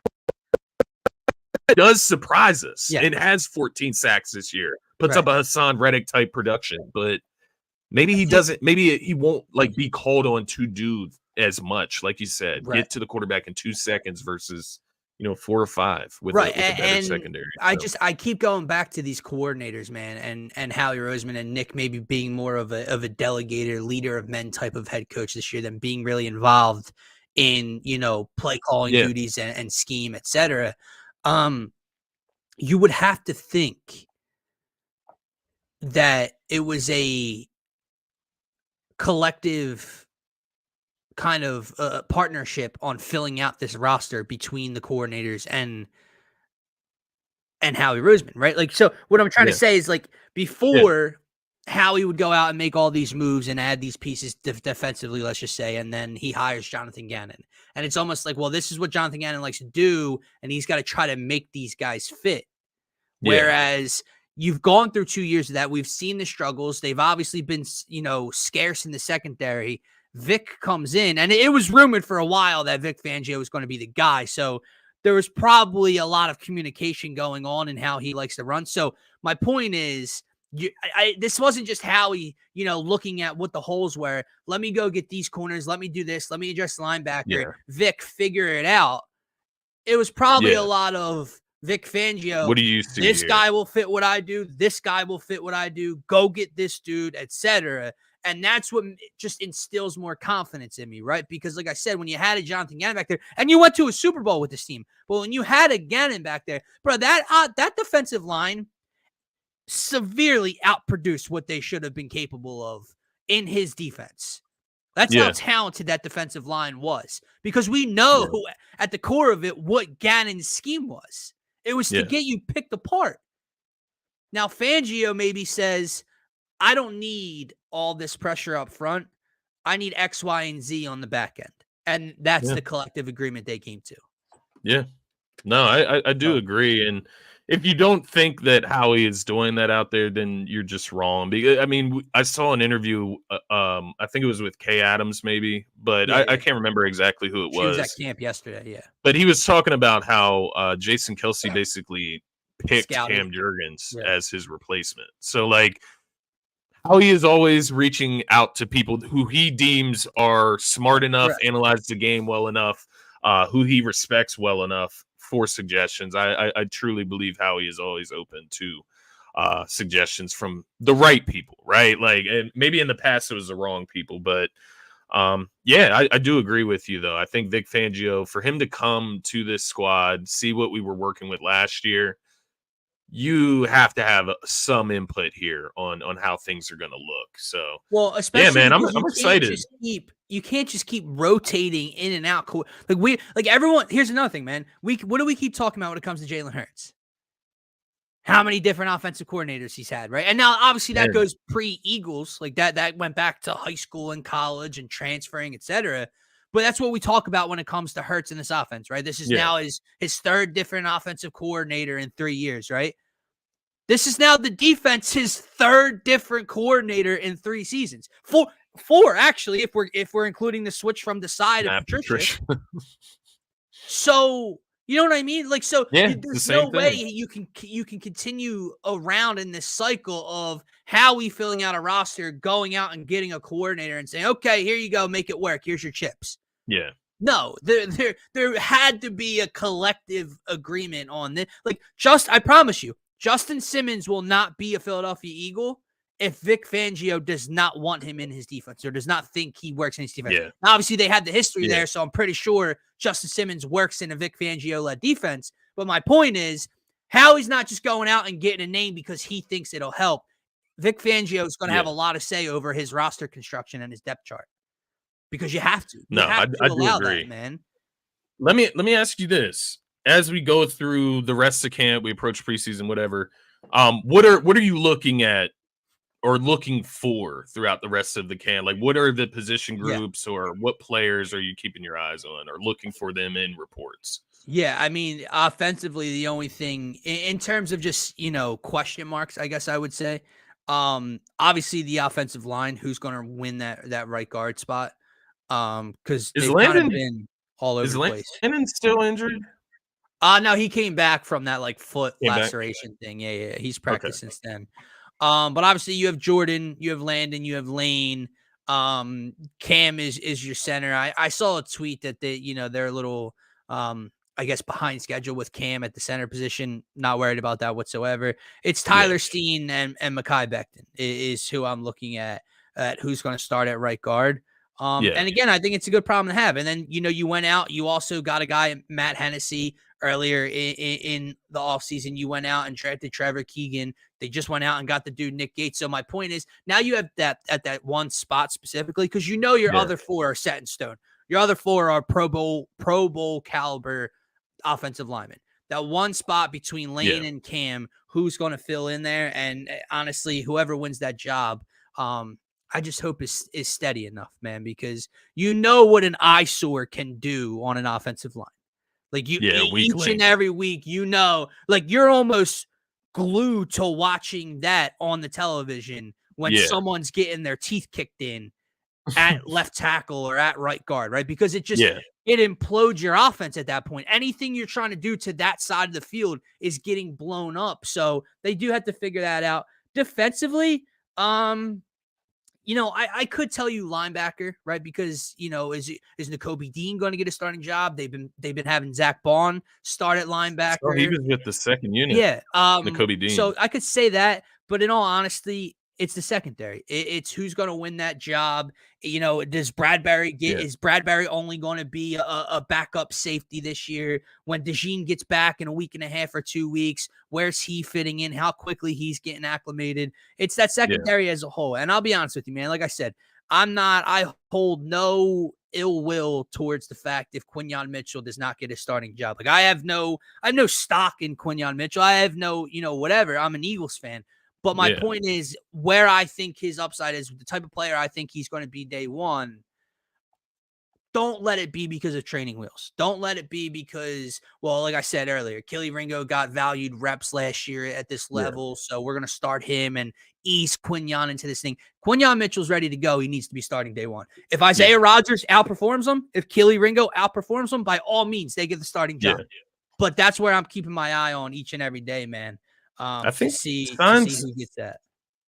does surprise us. It has 14 sacks this year, puts up a Hassan Reddick type production, but maybe he doesn't. Maybe he won't like be called on to do as much, like you said. Get to the quarterback in 2 seconds versus 4 or 5 with a better secondary. I keep going back to these coordinators, man, and Howie Roseman and Nick maybe being more of a delegator, leader of men type of head coach this year than being really involved in play calling duties and scheme, etc. You would have to think that it was a collective kind of partnership on filling out this roster between the coordinators and Howie Roseman, right? Like, so what I'm trying to say is, like, before Howie would go out and make all these moves and add these pieces defensively, let's just say, and then he hires Jonathan Gannon. And it's almost like, well, this is what Jonathan Gannon likes to do, and he's got to try to make these guys fit. Whereas you've gone through 2 years of that. We've seen the struggles. They've obviously been, scarce in the secondary. Vic comes in, and it was rumored for a while that Vic Fangio was going to be the guy. So there was probably a lot of communication going on in how he likes to run. So my point is, this wasn't just Howie, looking at what the holes were. Let me go get these corners. Let me do this. Let me address linebacker. Vic, figure it out. It was probably a lot of Vic Fangio. What do you see? This guy will fit what I do. This guy will fit what I do. Go get this dude, etc. And that's what just instills more confidence in me, right? Because, like I said, when you had a Jonathan Gannon back there, and you went to a Super Bowl with this team, but when you had a Gannon back there, bro, that defensive line severely outproduced what they should have been capable of in his defense. That's how talented that defensive line was, because we know at the core of it what Gannon's scheme was. It was to get you picked apart. Now, Fangio maybe says, I don't need all this pressure up front. I need X, Y, and Z on the back end. And that's the collective agreement they came to. Yeah. No, I do agree. And if you don't think that Howie is doing that out there, then you're just wrong. Because, I mean, I saw an interview, I think it was with Kay Adams maybe, but I can't remember exactly who it was. She was at camp yesterday, But he was talking about how Jason Kelce basically picked Cam Jurgens as his replacement. So, like, Howie is always reaching out to people who he deems are smart enough, analyze the game well enough, who he respects well enough for suggestions. I truly believe Howie is always open to suggestions from the right people, right? Like, and maybe in the past it was the wrong people, but Yeah, I do agree with you though. I think Vic Fangio, for him to come to this squad, see what we were working with last year, you have to have some input here on how things are going to look. So, Well, yeah, especially man, because I'm excited. you can't just keep rotating in and out. Like everyone. Here's another thing, man. What do we keep talking about when it comes to Jalen Hurts? How many different offensive coordinators he's had, right? And now, obviously, that goes pre-Eagles, like that went back to high school and college and transferring, etc. But that's what we talk about when it comes to Hurts in this offense, right? This is now his third different offensive coordinator in 3 years, right? This is now the defense's third different coordinator in 3 seasons. Four actually, if we're including the switch from the side of Patricia. So you know what I mean? Like, so there's no way you can continue around in this cycle of Howie filling out a roster, going out and getting a coordinator and saying, okay, here you go, make it work. Here's your chips. Yeah. No, there had to be a collective agreement on this. Like, I promise you, Justin Simmons will not be a Philadelphia Eagle if Vic Fangio does not want him in his defense or does not think he works in his defense. Yeah. Now, obviously, they had the history there, so I'm pretty sure Justin Simmons works in a Vic Fangio-led defense. But my point is, Howie's not just going out and getting a name because he thinks it'll help. Vic Fangio is going to have a lot of say over his roster construction and his depth chart because you have to. I do agree, that, man. Let me ask you this: as we go through the rest of camp, we approach preseason, whatever. What are you looking at or looking for throughout the rest of the camp? Like, what are the position groups or what players are you keeping your eyes on or looking for them in reports? Yeah, I mean, offensively, the only thing in terms of just, question marks, I guess I would say, obviously the offensive line, who's going to win that right guard spot? Because they've kind of been all over the place. Is Landon still injured? No, he came back from that foot laceration thing. Yeah. He's practiced since then. But obviously you have Jordan, you have Landon, you have Lane. Cam is your center. I saw a tweet that they're a little I guess behind schedule with Cam at the center position. Not worried about that whatsoever. It's Tyler Steen and Mekhi Becton is who I'm looking at who's going to start at right guard. And again, I think it's a good problem to have. And then, you went out, you also got a guy, Matt Hennessy, earlier in the offseason. You went out and drafted Trevor Keegan. They just went out and got the dude Nick Gates. So my point is, now you have that at that one spot specifically, because your other 4 are set in stone. Your other 4 are Pro Bowl caliber offensive linemen. That one spot between Lane and Cam, who's going to fill in there? And honestly, whoever wins that job, I just hope is steady enough, man, because what an eyesore can do on an offensive line. Like each and every week, you're almost glued to watching that on the television when someone's getting their teeth kicked in at left tackle or at right guard, right? Because it just it implodes your offense at that point. Anything you're trying to do to that side of the field is getting blown up. So they do have to figure that out. Defensively, I could tell you linebacker, right? Because, is Nakobe Dean going to get a starting job? They've been having Zach Bond start at linebacker. So he was with the second unit. Yeah. Nakobe Dean. So I could say that, but in all honesty, it's the secondary. It's who's going to win that job. Does Bradbury is Bradbury only going to be a backup safety this year? When DeJean gets back in a week and a half or 2 weeks, where's he fitting in? How quickly he's getting acclimated? It's that secondary as a whole. And I'll be honest with you, man. Like I said, I hold no ill will towards the fact if Quinyon Mitchell does not get a starting job. Like I have no stock in Quinyon Mitchell. I have no, whatever. I'm an Eagles fan. But my point is, where I think his upside is, the type of player I think he's going to be day one, don't let it be because of training wheels. Don't let it be because, well, like I said earlier, Kelly Ringo got valued reps last year at this level, so we're going to start him and ease Quinyon into this thing. Quinyon Mitchell's ready to go. He needs to be starting day one. If Isaiah Rodgers outperforms him, if Kelly Ringo outperforms him, by all means, they get the starting job. But that's where I'm keeping my eye on each and every day, man. I think to see who gets that.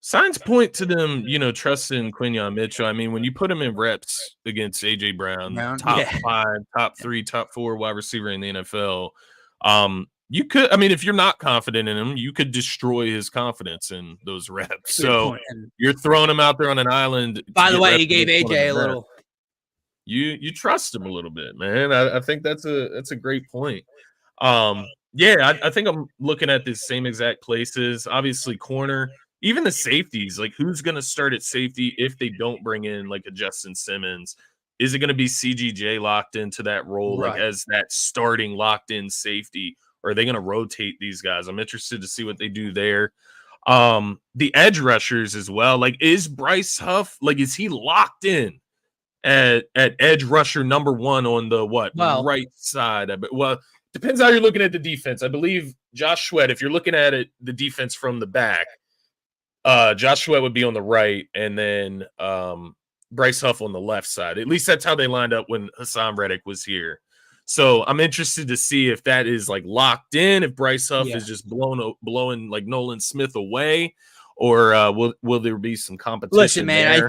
Signs point to them, trusting Quinyon Mitchell. I mean, when you put him in reps against AJ Brown, top 5, top 3, top 4 wide receiver in the NFL, you could. I mean, if you're not confident in him, you could destroy his confidence in those reps. So you're throwing him out there on an island. By the way, he gave AJ a little. you trust him a little bit, man. I think that's a great point. I think I'm looking at the same exact places. Obviously, corner, even the safeties. Like, who's going to start at safety if they don't bring in like a Justin Simmons? Is it going to be CGJ locked into that role, like Right. as that starting locked in safety, or are they going to rotate these guys? I'm interested to see what they do there. The edge rushers as well. Like, is Bryce Huff, like, is he locked in at edge rusher number one on the Well, right side? Well, depends how you're looking at the defense. I believe Josh Sweat, if you're looking at it, the defense from the back, Josh Sweat would be on the right, and then Bryce Huff on the left side. At least that's how they lined up when Hassan Reddick was here. So I'm interested to see if that is like locked in, if Bryce Huff is just blowing like Nolan Smith away, or will there be some competition? Listen, man, there?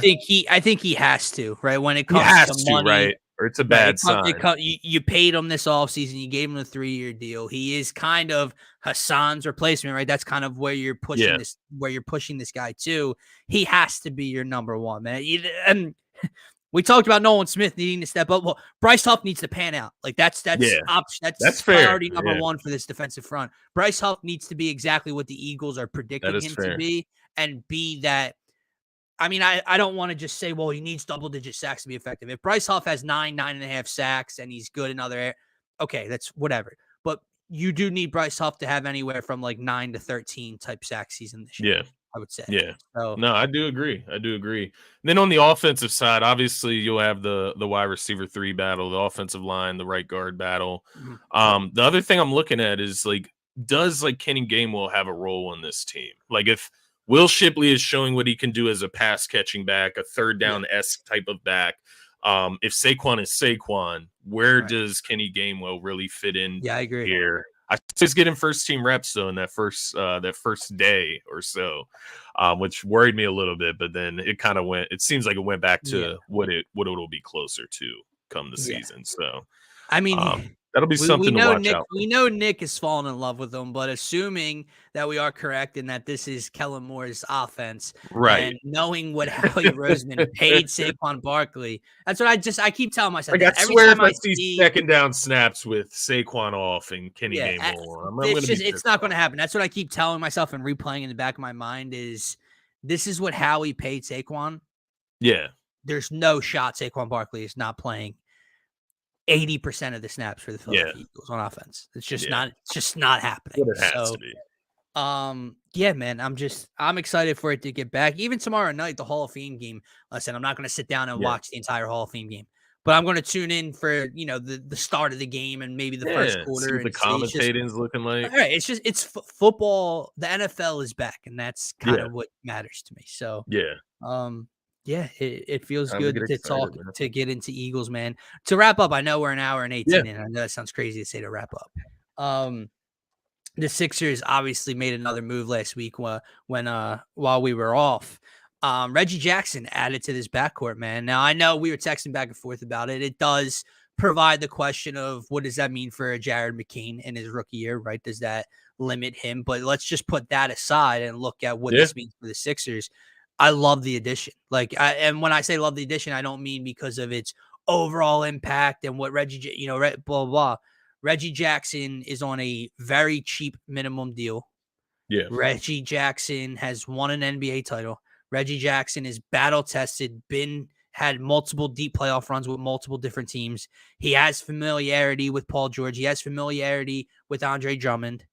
I think he has to, right? When it He comes has to to, money, right? Or it's a bad sign. You paid him this offseason. You gave him a 3-year deal. He is kind of Hassan's replacement, right? That's kind of where you're pushing this guy to. He has to be your number one, man. And we talked about Nolan Smith needing to step up. Well, Bryce Huff needs to pan out. Like that's That's priority fair. number one for this defensive front. Bryce Huff needs to be exactly what the Eagles are predicting him to be, and be that. I mean, I don't want to just say, well, he needs double-digit sacks to be effective. If Bryce Huff has 9.5 sacks and he's good in other areas, okay, that's whatever. But you do need Bryce Huff to have anywhere from like 9 to 13 type sack season this year. I would say. Yeah. So, no, I do agree. And then on the offensive side, obviously you'll have the wide receiver 3 battle, the offensive line, the right guard battle. The other thing I'm looking at is like, does like Kenny Gainwell have a role on this team? Like, if Will Shipley is showing what he can do as a pass catching back, a third down-esque type of back. If Saquon is Saquon, where does Kenny Gainwell really fit in? Yeah, I agree. Here, I just getting first team reps though in that first day or so, which worried me a little bit. But then it kind of went. It seems like it went back to what it'll be closer to come the season. So, I mean, that'll be something to watch out. We know Nick has fallen in love with him, but assuming that we are correct and that this is Kellen Moore's offense, right? And knowing what Howie Roseman paid Saquon Barkley, that's what I keep telling myself. Like, I swear, if I see second down snaps with Saquon off and Kenny Gainwell, it's not going to happen. That's what I keep telling myself and replaying in the back of my mind is this is what Howie paid Saquon. Yeah, there's no shot Saquon Barkley is not playing 80% of the snaps for the Philadelphia Eagles on offense. It's just not happening. It has to be. Man, I'm excited for it to get back. Even tomorrow night, the Hall of Fame game. Listen, I'm not going to sit down and watch the entire Hall of Fame game, but I'm going to tune in for, the start of the game and maybe the first quarter. See what the commentating's looking like. All right, it's football. The NFL is back, and that's kind of what matters to me. So, it feels good to get into Eagles, man. To wrap up, I know we're an hour and 18 in. I know that sounds crazy to say to wrap up. The Sixers obviously made another move last week while we were off. Reggie Jackson added to this backcourt, man. Now, I know we were texting back and forth about it. It does provide the question of what does that mean for Jared McCain in his rookie year, right? Does that limit him? But let's just put that aside and look at what this means for the Sixers. I love the addition. And when I say love the addition, I don't mean because of its overall impact and what Reggie, blah, blah, blah. Reggie Jackson is on a very cheap minimum deal. Yeah. Reggie Jackson has won an NBA title. Reggie Jackson is battle tested, had multiple deep playoff runs with multiple different teams. He has familiarity with Paul George. He has familiarity with Andre Drummond.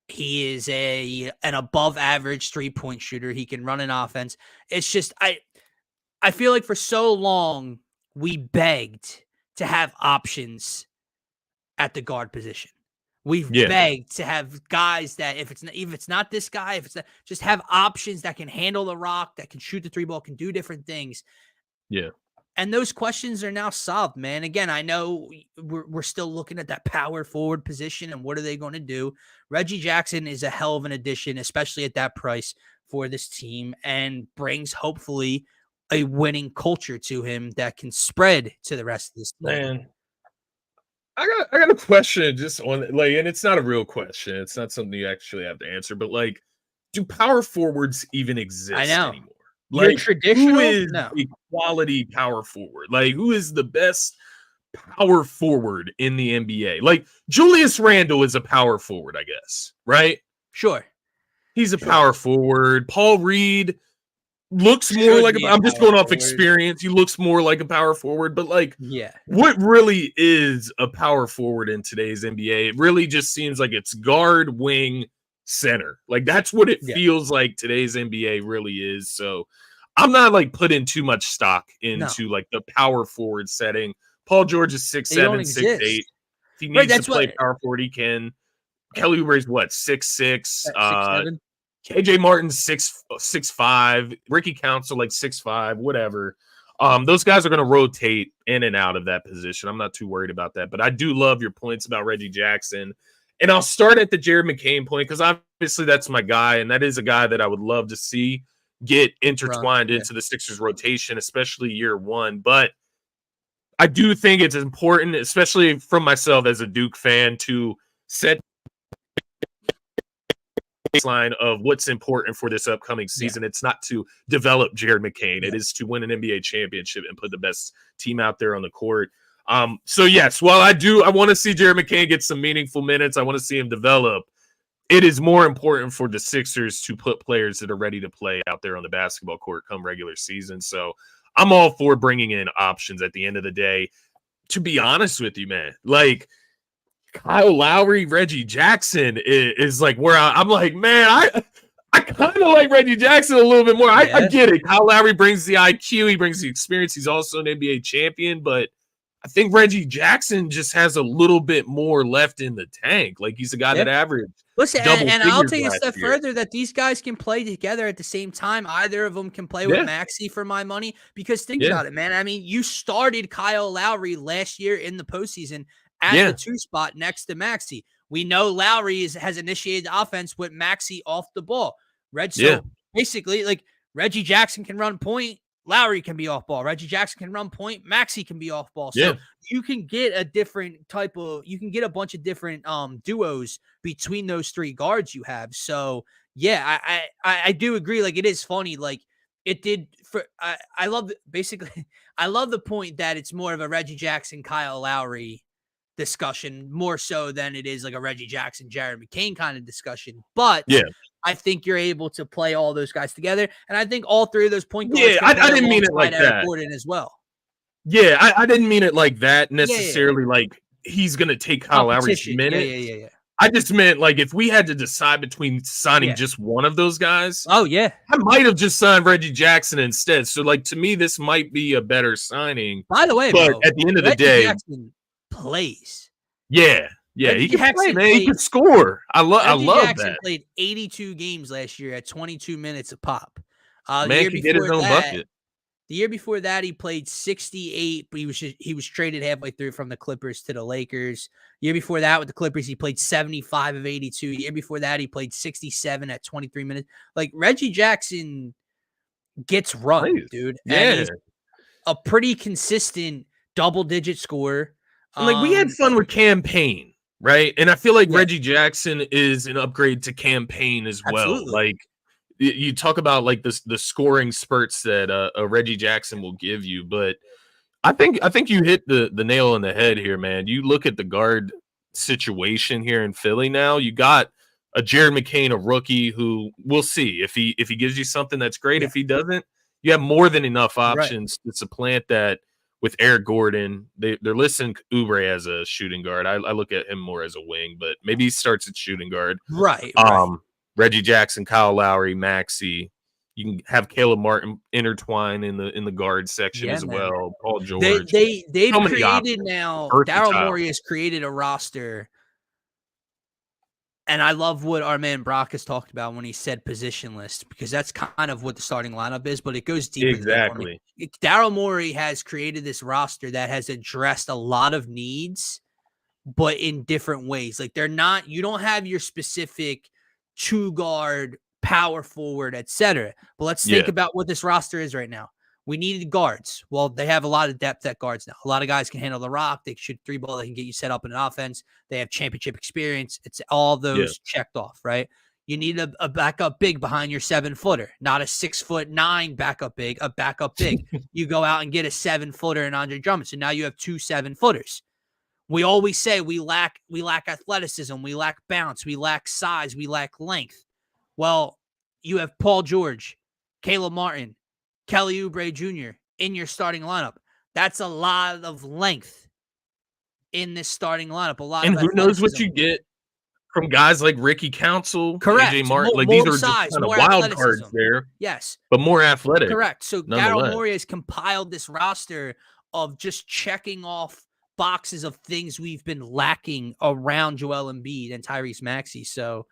He is an above average 3-point shooter. He can run an offense. It's just, I feel like for so long we begged to have options at the guard position. We've begged to have guys that if it's not this guy, just have options that can handle the rock, that can shoot the 3-ball, can do different things. Yeah. And those questions are now solved, man. Again, I know we're still looking at that power forward position and what are they going to do? Reggie Jackson is a hell of an addition, especially at that price for this team, and brings hopefully a winning culture to him that can spread to the rest of this team. Man, I got a question just on and it's not a real question. It's not something you actually have to answer, but do power forwards even exist anymore? Your Like, who traditional? is No. a quality power forward? Like, who is the best power forward in the NBA? Like, Julius Randle is a power forward, I guess, right? Sure. He's a Sure. power forward. Paul Reed looks more Should like be a I'm just power going off forward. experience. He looks more like a power forward, but like, Yeah. what really is a power forward in today's NBA? It really just seems like it's guard, wing, center. Like, that's what it Yeah. feels like today's NBA really is. So I'm not like putting too much stock into like the power forward setting. Paul George is They don't 6'7", 6'8". exist. If he Right, needs to that's play what power forward, he can. Kelly Oubre's what, 6'6". 6'7". KJ Martin's 6'5". Ricky Council like 6'5", whatever. Those guys are going to rotate in and out of that position. I'm not too worried about that, but I do love your points about Reggie Jackson. And I'll start at the Jared McCain point because obviously that's my guy, and that is a guy that I would love to see get intertwined into the Sixers rotation, especially year one. But I do think it's important, especially from myself as a Duke fan, to set baseline of what's important for this upcoming season. It's not to develop Jared McCain. It is to win an NBA championship and put the best team out there on the court. So yes, while I want to see Jared McCain get some meaningful minutes, I want to see him develop. It is more important for the Sixers to put players that are ready to play out there on the basketball court come regular season. So I'm all for bringing in options at the end of the day. To be honest with you, man, like Kyle Lowry, Reggie Jackson is like where I'm like, man, I kind of like Reggie Jackson a little bit more. I get it. Kyle Lowry brings the IQ. He brings the experience. He's also an NBA champion, but I think Reggie Jackson just has a little bit more left in the tank. Like, he's a guy that averaged Listen, double and I'll figures take a last step year. further that these guys can play together at the same time. Either of them can play with Maxey for my money. Because think about it, man. I mean, you started Kyle Lowry last year in the postseason at the 2 spot next to Maxey. We know Lowry has initiated the offense with Maxey off the ball. So basically, like, Reggie Jackson can run point. Lowry can be off ball. Reggie Jackson can run point. Maxey can be off ball. So you can get a bunch of different duos between those 3 guards you have. So yeah, I do agree. Like, it is funny. Like, it did for I love basically I love the point that it's more of a Reggie Jackson, Kyle Lowry discussion more so than it is like a Reggie Jackson, Jared McCain kind of discussion. But I think you're able to play all those guys together. And I think all 3 of those point guards I didn't mean it like Eric that. Gordon as well. Yeah, I didn't mean it like that necessarily. Like, he's going to take Kyle Lowry's minutes. Yeah. I just meant, like, if we had to decide between signing just one of those guys. Oh, yeah. I might have just signed Reggie Jackson instead. So, like, to me, this might be a better signing. By the way, but at the end of the day, Jackson plays. Yeah, he can play, man. He can score. I love Jackson that. Played 82 games last year at 22 minutes a pop. Man can get his own bucket. The year before that, he played 68, but he was traded halfway through from the Clippers to the Lakers. The year before that, with the Clippers, he played 75 of 82. The year before that, he played 67 at 23 minutes. Like, Reggie Jackson gets run, dude. And he's a pretty consistent double-digit scorer. Like, we had fun with Campaign, right? And I feel like Reggie Jackson is an upgrade to Campaign as well. Absolutely. Like, you talk about like the scoring spurts that a Reggie Jackson will give you, but I think you hit the nail on the head here, man. You look at the guard situation here in Philly now. You got a Jared McCain, a rookie, who we'll see if he gives you something that's great. If he doesn't, you have more than enough options to supplant that with Eric Gordon. They're listing Oubre as a shooting guard. I look at him more as a wing, but maybe he starts at shooting guard. Right. Reggie Jackson, Kyle Lowry, Maxey. You can have Caleb Martin intertwine in the guard section as well. Paul George. They've created now. Daryl Morey has created a roster, and I love what our man Brock has talked about when he said positionless, because that's kind of what the starting lineup is. But it goes deeper. Exactly. Daryl Morey has created this roster that has addressed a lot of needs, but in different ways. Like, you don't have your specific 2-guard, power forward, etc. But let's think about what this roster is right now. We needed guards. Well, they have a lot of depth at guards now. A lot of guys can handle the rock. They shoot 3-ball. They can get you set up in an offense. They have championship experience. It's all those checked off, right? You need a backup big behind your 7-footer, not a 6'9" backup big, a backup big. You go out and get a 7-footer in Andre Drummond. So now you have 2 7-footers. We always say we lack athleticism, we lack bounce, we lack size, we lack length. Well, you have Paul George, Caleb Martin, Kelly Oubre Jr. in your starting lineup. That's a lot of length in this starting lineup. A lot And of who knows what athleticism. you get from guys like Ricky Council, Correct. AJ Martin. More These are size, just kind of more wild athleticism. cards there. Yes. But more athletic. Correct. So nonetheless. Daryl Morey has compiled this roster of just checking off boxes of things we've been lacking around Joel Embiid and Tyrese Maxey. So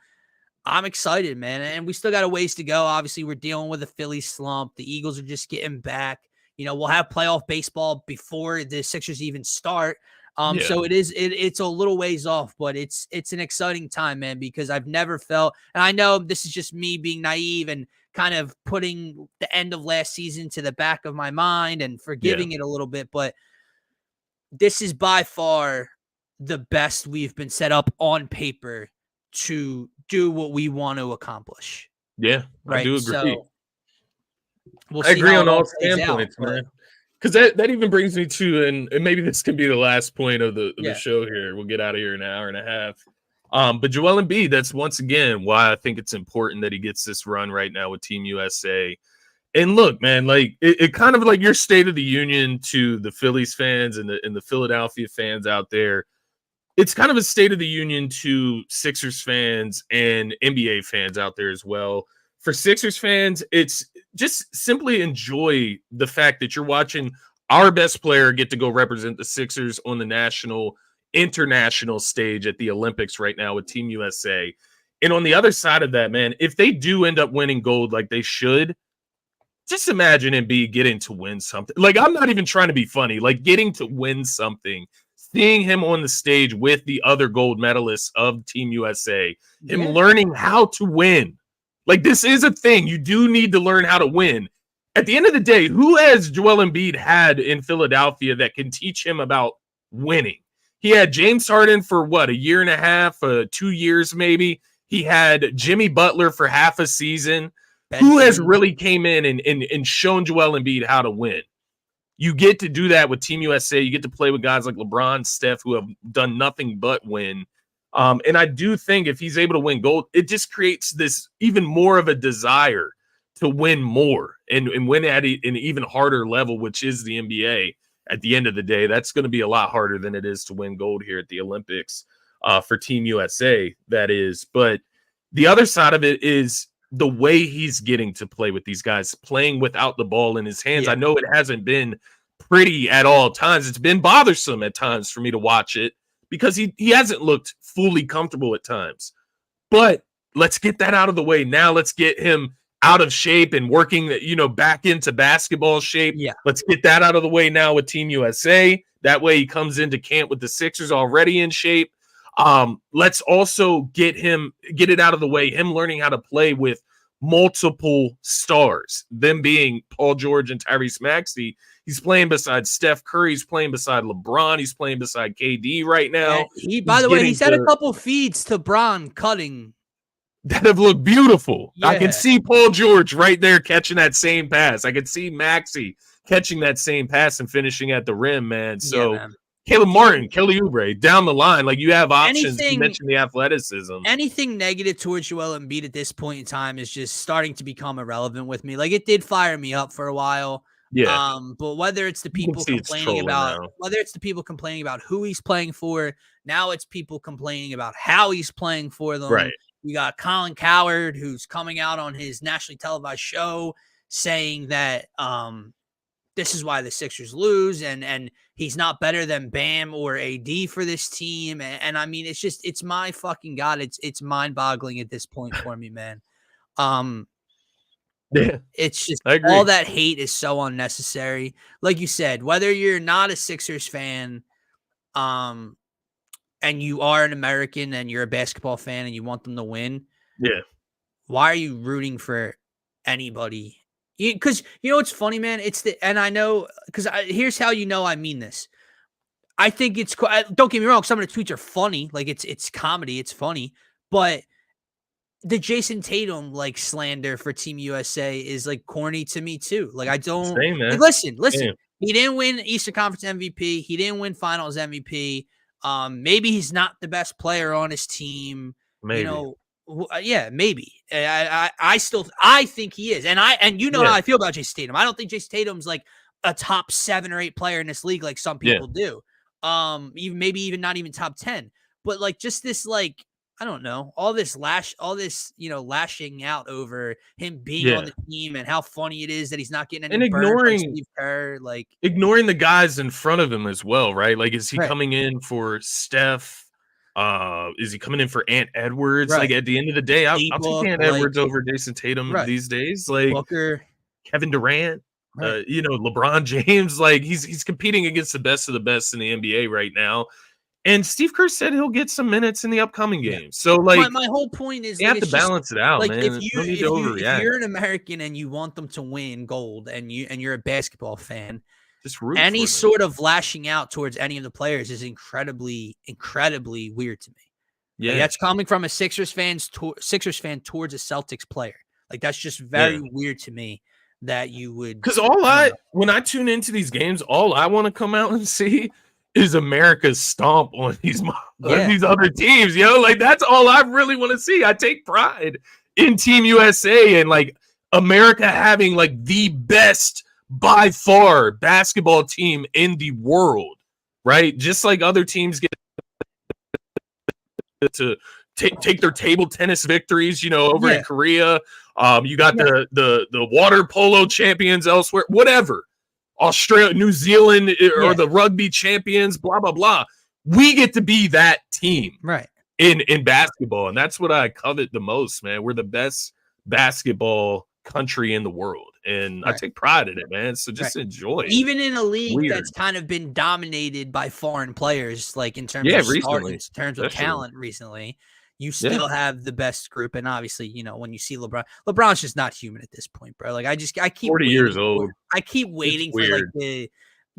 I'm excited, man. And we still got a ways to go. Obviously, we're dealing with a Phillies slump. The Eagles are just getting back. We'll have playoff baseball before the Sixers even start. So it's a little ways off, but it's an exciting time, man, because I've never felt, and I know this is just me being naive and kind of putting the end of last season to the back of my mind and forgiving it a little bit, but this is by far the best we've been set up on paper to do what we want to accomplish. Yeah, right. I do agree. So we'll I see agree how on it all plays standpoints, out, man. Because that even brings me to, and maybe this can be the last point of the show here. We'll get out of here in an hour and a half. But Joel Embiid, that's once again why I think it's important that he gets this run right now with Team USA. And look, man, like it kind of like your State of the Union to the Phillies fans and the Philadelphia fans out there. It's kind of a State of the Union to Sixers fans and NBA fans out there as well. For Sixers fans, it's just simply enjoy the fact that you're watching our best player get to go represent the Sixers on the national, international stage at the Olympics right now with Team USA. And on the other side of that, man, if they do end up winning gold like they should, just imagine Embiid getting to win something. Like, I'm not even trying to be funny. Like, getting to win something, seeing him on the stage with the other gold medalists of Team USA, him learning how to win. Like, this is a thing. You do need to learn how to win. At the end of the day, who has Joel Embiid had in Philadelphia that can teach him about winning? He had James Harden for, what, a year and a half, 2 years maybe. He had Jimmy Butler for half a season. Who has really came in and shown Joel Embiid how to win? You get to do that with Team USA. You get to play with guys like LeBron, Steph, who have done nothing but win. And I do think if he's able to win gold, it just creates this even more of a desire to win more and win at an even harder level, which is the NBA. At the end of the day, that's going to be a lot harder than it is to win gold here at the Olympics for Team USA, that is. But the other side of it is the way he's getting to play with these guys, playing without the ball in his hands. Yeah. I know it hasn't been pretty at all times. It's been bothersome at times for me to watch it because he hasn't looked fully comfortable at times. But let's get that out of the way. Now let's get him out of shape and working, back into basketball shape. Yeah. Let's get that out of the way now with Team USA. That way he comes into camp with the Sixers already in shape. Let's also get it out of the way, him learning how to play with multiple stars, them being Paul George and Tyrese Maxey. He's playing beside Steph Curry. He's playing beside LeBron. He's playing beside KD right now. By the way, he's had a couple feeds to Bron cutting that have looked beautiful. Yeah. I can see Paul George right there catching that same pass. I can see Maxey catching that same pass and finishing at the rim, man. So man. Caleb Martin, Kelly Oubre, down the line, like you have options. You mentioned the athleticism. Anything negative towards Joel Embiid at this point in time is just starting to become irrelevant with me. Like, it did fire me up for a while. Yeah. But whether it's the people complaining about who he's playing for, now it's people complaining about how he's playing for them. Right. You got Colin Cowherd, who's coming out on his nationally televised show saying that this is why the Sixers lose, and he's not better than Bam or AD for this team. And I mean, it's my fucking God. It's mind-boggling at this point for me, man. Yeah, it's just all that hate is so unnecessary. Like you said, whether you're not a Sixers fan, and you are an American and you're a basketball fan and you want them to win, yeah, why are you rooting for anybody? Because it's funny, man. And I know, because here's how I mean this. I think it's don't get me wrong. Some of the tweets are funny, like it's comedy, it's funny, but the Jason Tatum like slander for Team USA is like corny to me too. Like I don't Same, man. like listen. Same. He didn't win Eastern Conference MVP. He didn't win Finals MVP. Maybe he's not the best player on his team. Maybe. You know, yeah, maybe. I think he is, and you know how I feel about Jason Tatum. I don't think Jason Tatum's like a top 7 or 8 player in this league like some people do. Even not even top 10. But like just this like I don't know, all this lashing out over him being on the team and how funny it is that he's not getting any burn from Steve Kerr, like ignoring the guys in front of him as well, right? Like, is he coming in for Steph? Is he coming in for Ant Edwards? Like at the end of the day, I'll take Ant Edwards over Jason Tatum these days. Like Booker, Kevin Durant, LeBron James. Like he's competing against the best of the best in the NBA right now. And Steve Kerr said he'll get some minutes in the upcoming games. So, like, my whole point is, you have to balance it out, like, man. If you're an American and you want them to win gold, and you're a basketball fan, just root any sort of lashing out towards any of the players is incredibly, incredibly weird to me. Yeah, like, that's coming from a Sixers fan towards a Celtics player. Like that's just very weird to me that you would. Because when I tune into these games, all I want to come out and see is America's stomp on these other teams, like that's all I really want to see. I take pride in Team USA and like America having like the best by far basketball team in the world, right? Just like other teams get to take their table tennis victories, over in Korea. You got the water polo champions elsewhere, whatever. Australia, New Zealand, or the rugby champions, blah, blah, blah. We get to be that team in basketball. And that's what I covet the most, man. We're the best basketball country in the world. And I take pride in it, man. So just enjoy it. Even in a league that's kind of been dominated by foreign players, like in terms of talent recently. You still have the best group, and obviously, when you see LeBron's just not human at this point, bro. Like I keep 40 years old. I keep waiting for like the,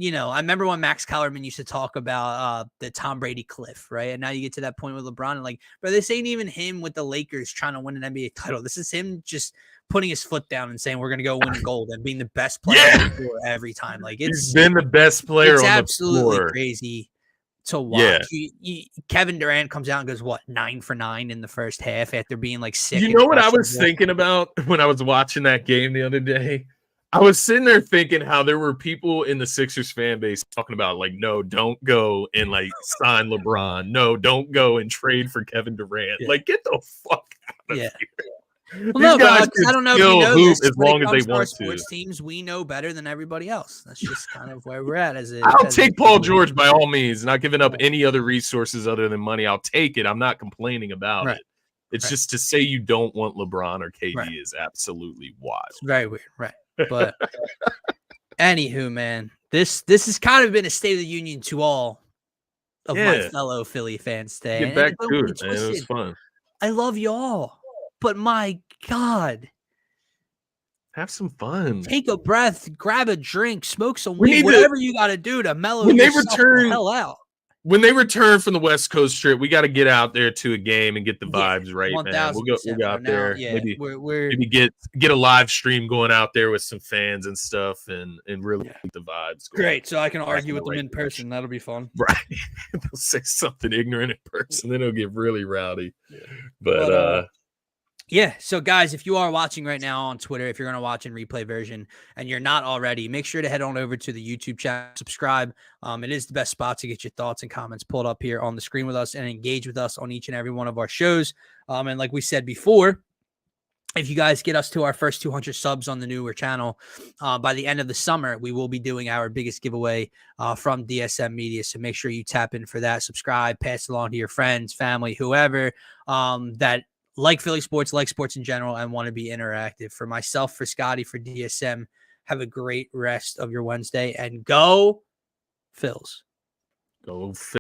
I remember when Max Kellerman used to talk about the Tom Brady cliff, right? And now you get to that point with LeBron, and like, bro, this ain't even him with the Lakers trying to win an NBA title. This is him just putting his foot down and saying we're gonna go win gold and being the best player on the floor every time. Like he's been the best player on the floor. It's absolutely crazy to watch. Kevin Durant comes out and goes 9 for 9 in the first half after being like sick. You know what I was thinking about when I was watching that game the other day? I was sitting there thinking how there were people in the Sixers fan base talking about like, no, don't go and like sign LeBron. No, don't go and trade for Kevin Durant. Like, get the fuck out of here. Well, no, I don't know if you know this, as long as they want to. Sports teams, we know better than everybody else. That's just kind of where we're at. I'll take Paul George by all means, not giving up any other resources other than money. I'll take it. I'm not complaining about it. It's just to say you don't want LeBron or KD is absolutely wild. It's very weird, right? But anywho, man, this has kind of been a State of the Union to all of my fellow Philly fans today. Get back to it, man. It was fun. I love y'all. But my God, have some fun. Take a breath, grab a drink, smoke some weed, whatever you got to do to mellow yourself the hell out. When they return from the West Coast trip, we got to get out there to a game and get the vibes right, man. We'll go out there. Maybe get a live stream going out there with some fans and stuff and really get the vibes going. Great. So I can argue with them in person. That'll be fun. Right. They'll say something ignorant in person. Then it'll get really rowdy. But yeah. So, guys, if you are watching right now on Twitter, if you're going to watch in replay version and you're not already, make sure to head on over to the YouTube channel, subscribe. It is the best spot to get your thoughts and comments pulled up here on the screen with us and engage with us on each and every one of our shows. And like we said before, if you guys get us to our first 200 subs on the newer channel, by the end of the summer, we will be doing our biggest giveaway from DSM Media. So make sure you tap in for that, subscribe, pass it along to your friends, family, whoever that like Philly sports, like sports in general, and want to be interactive. For myself, for Scotty, for DSM, have a great rest of your Wednesday and go Phils. Go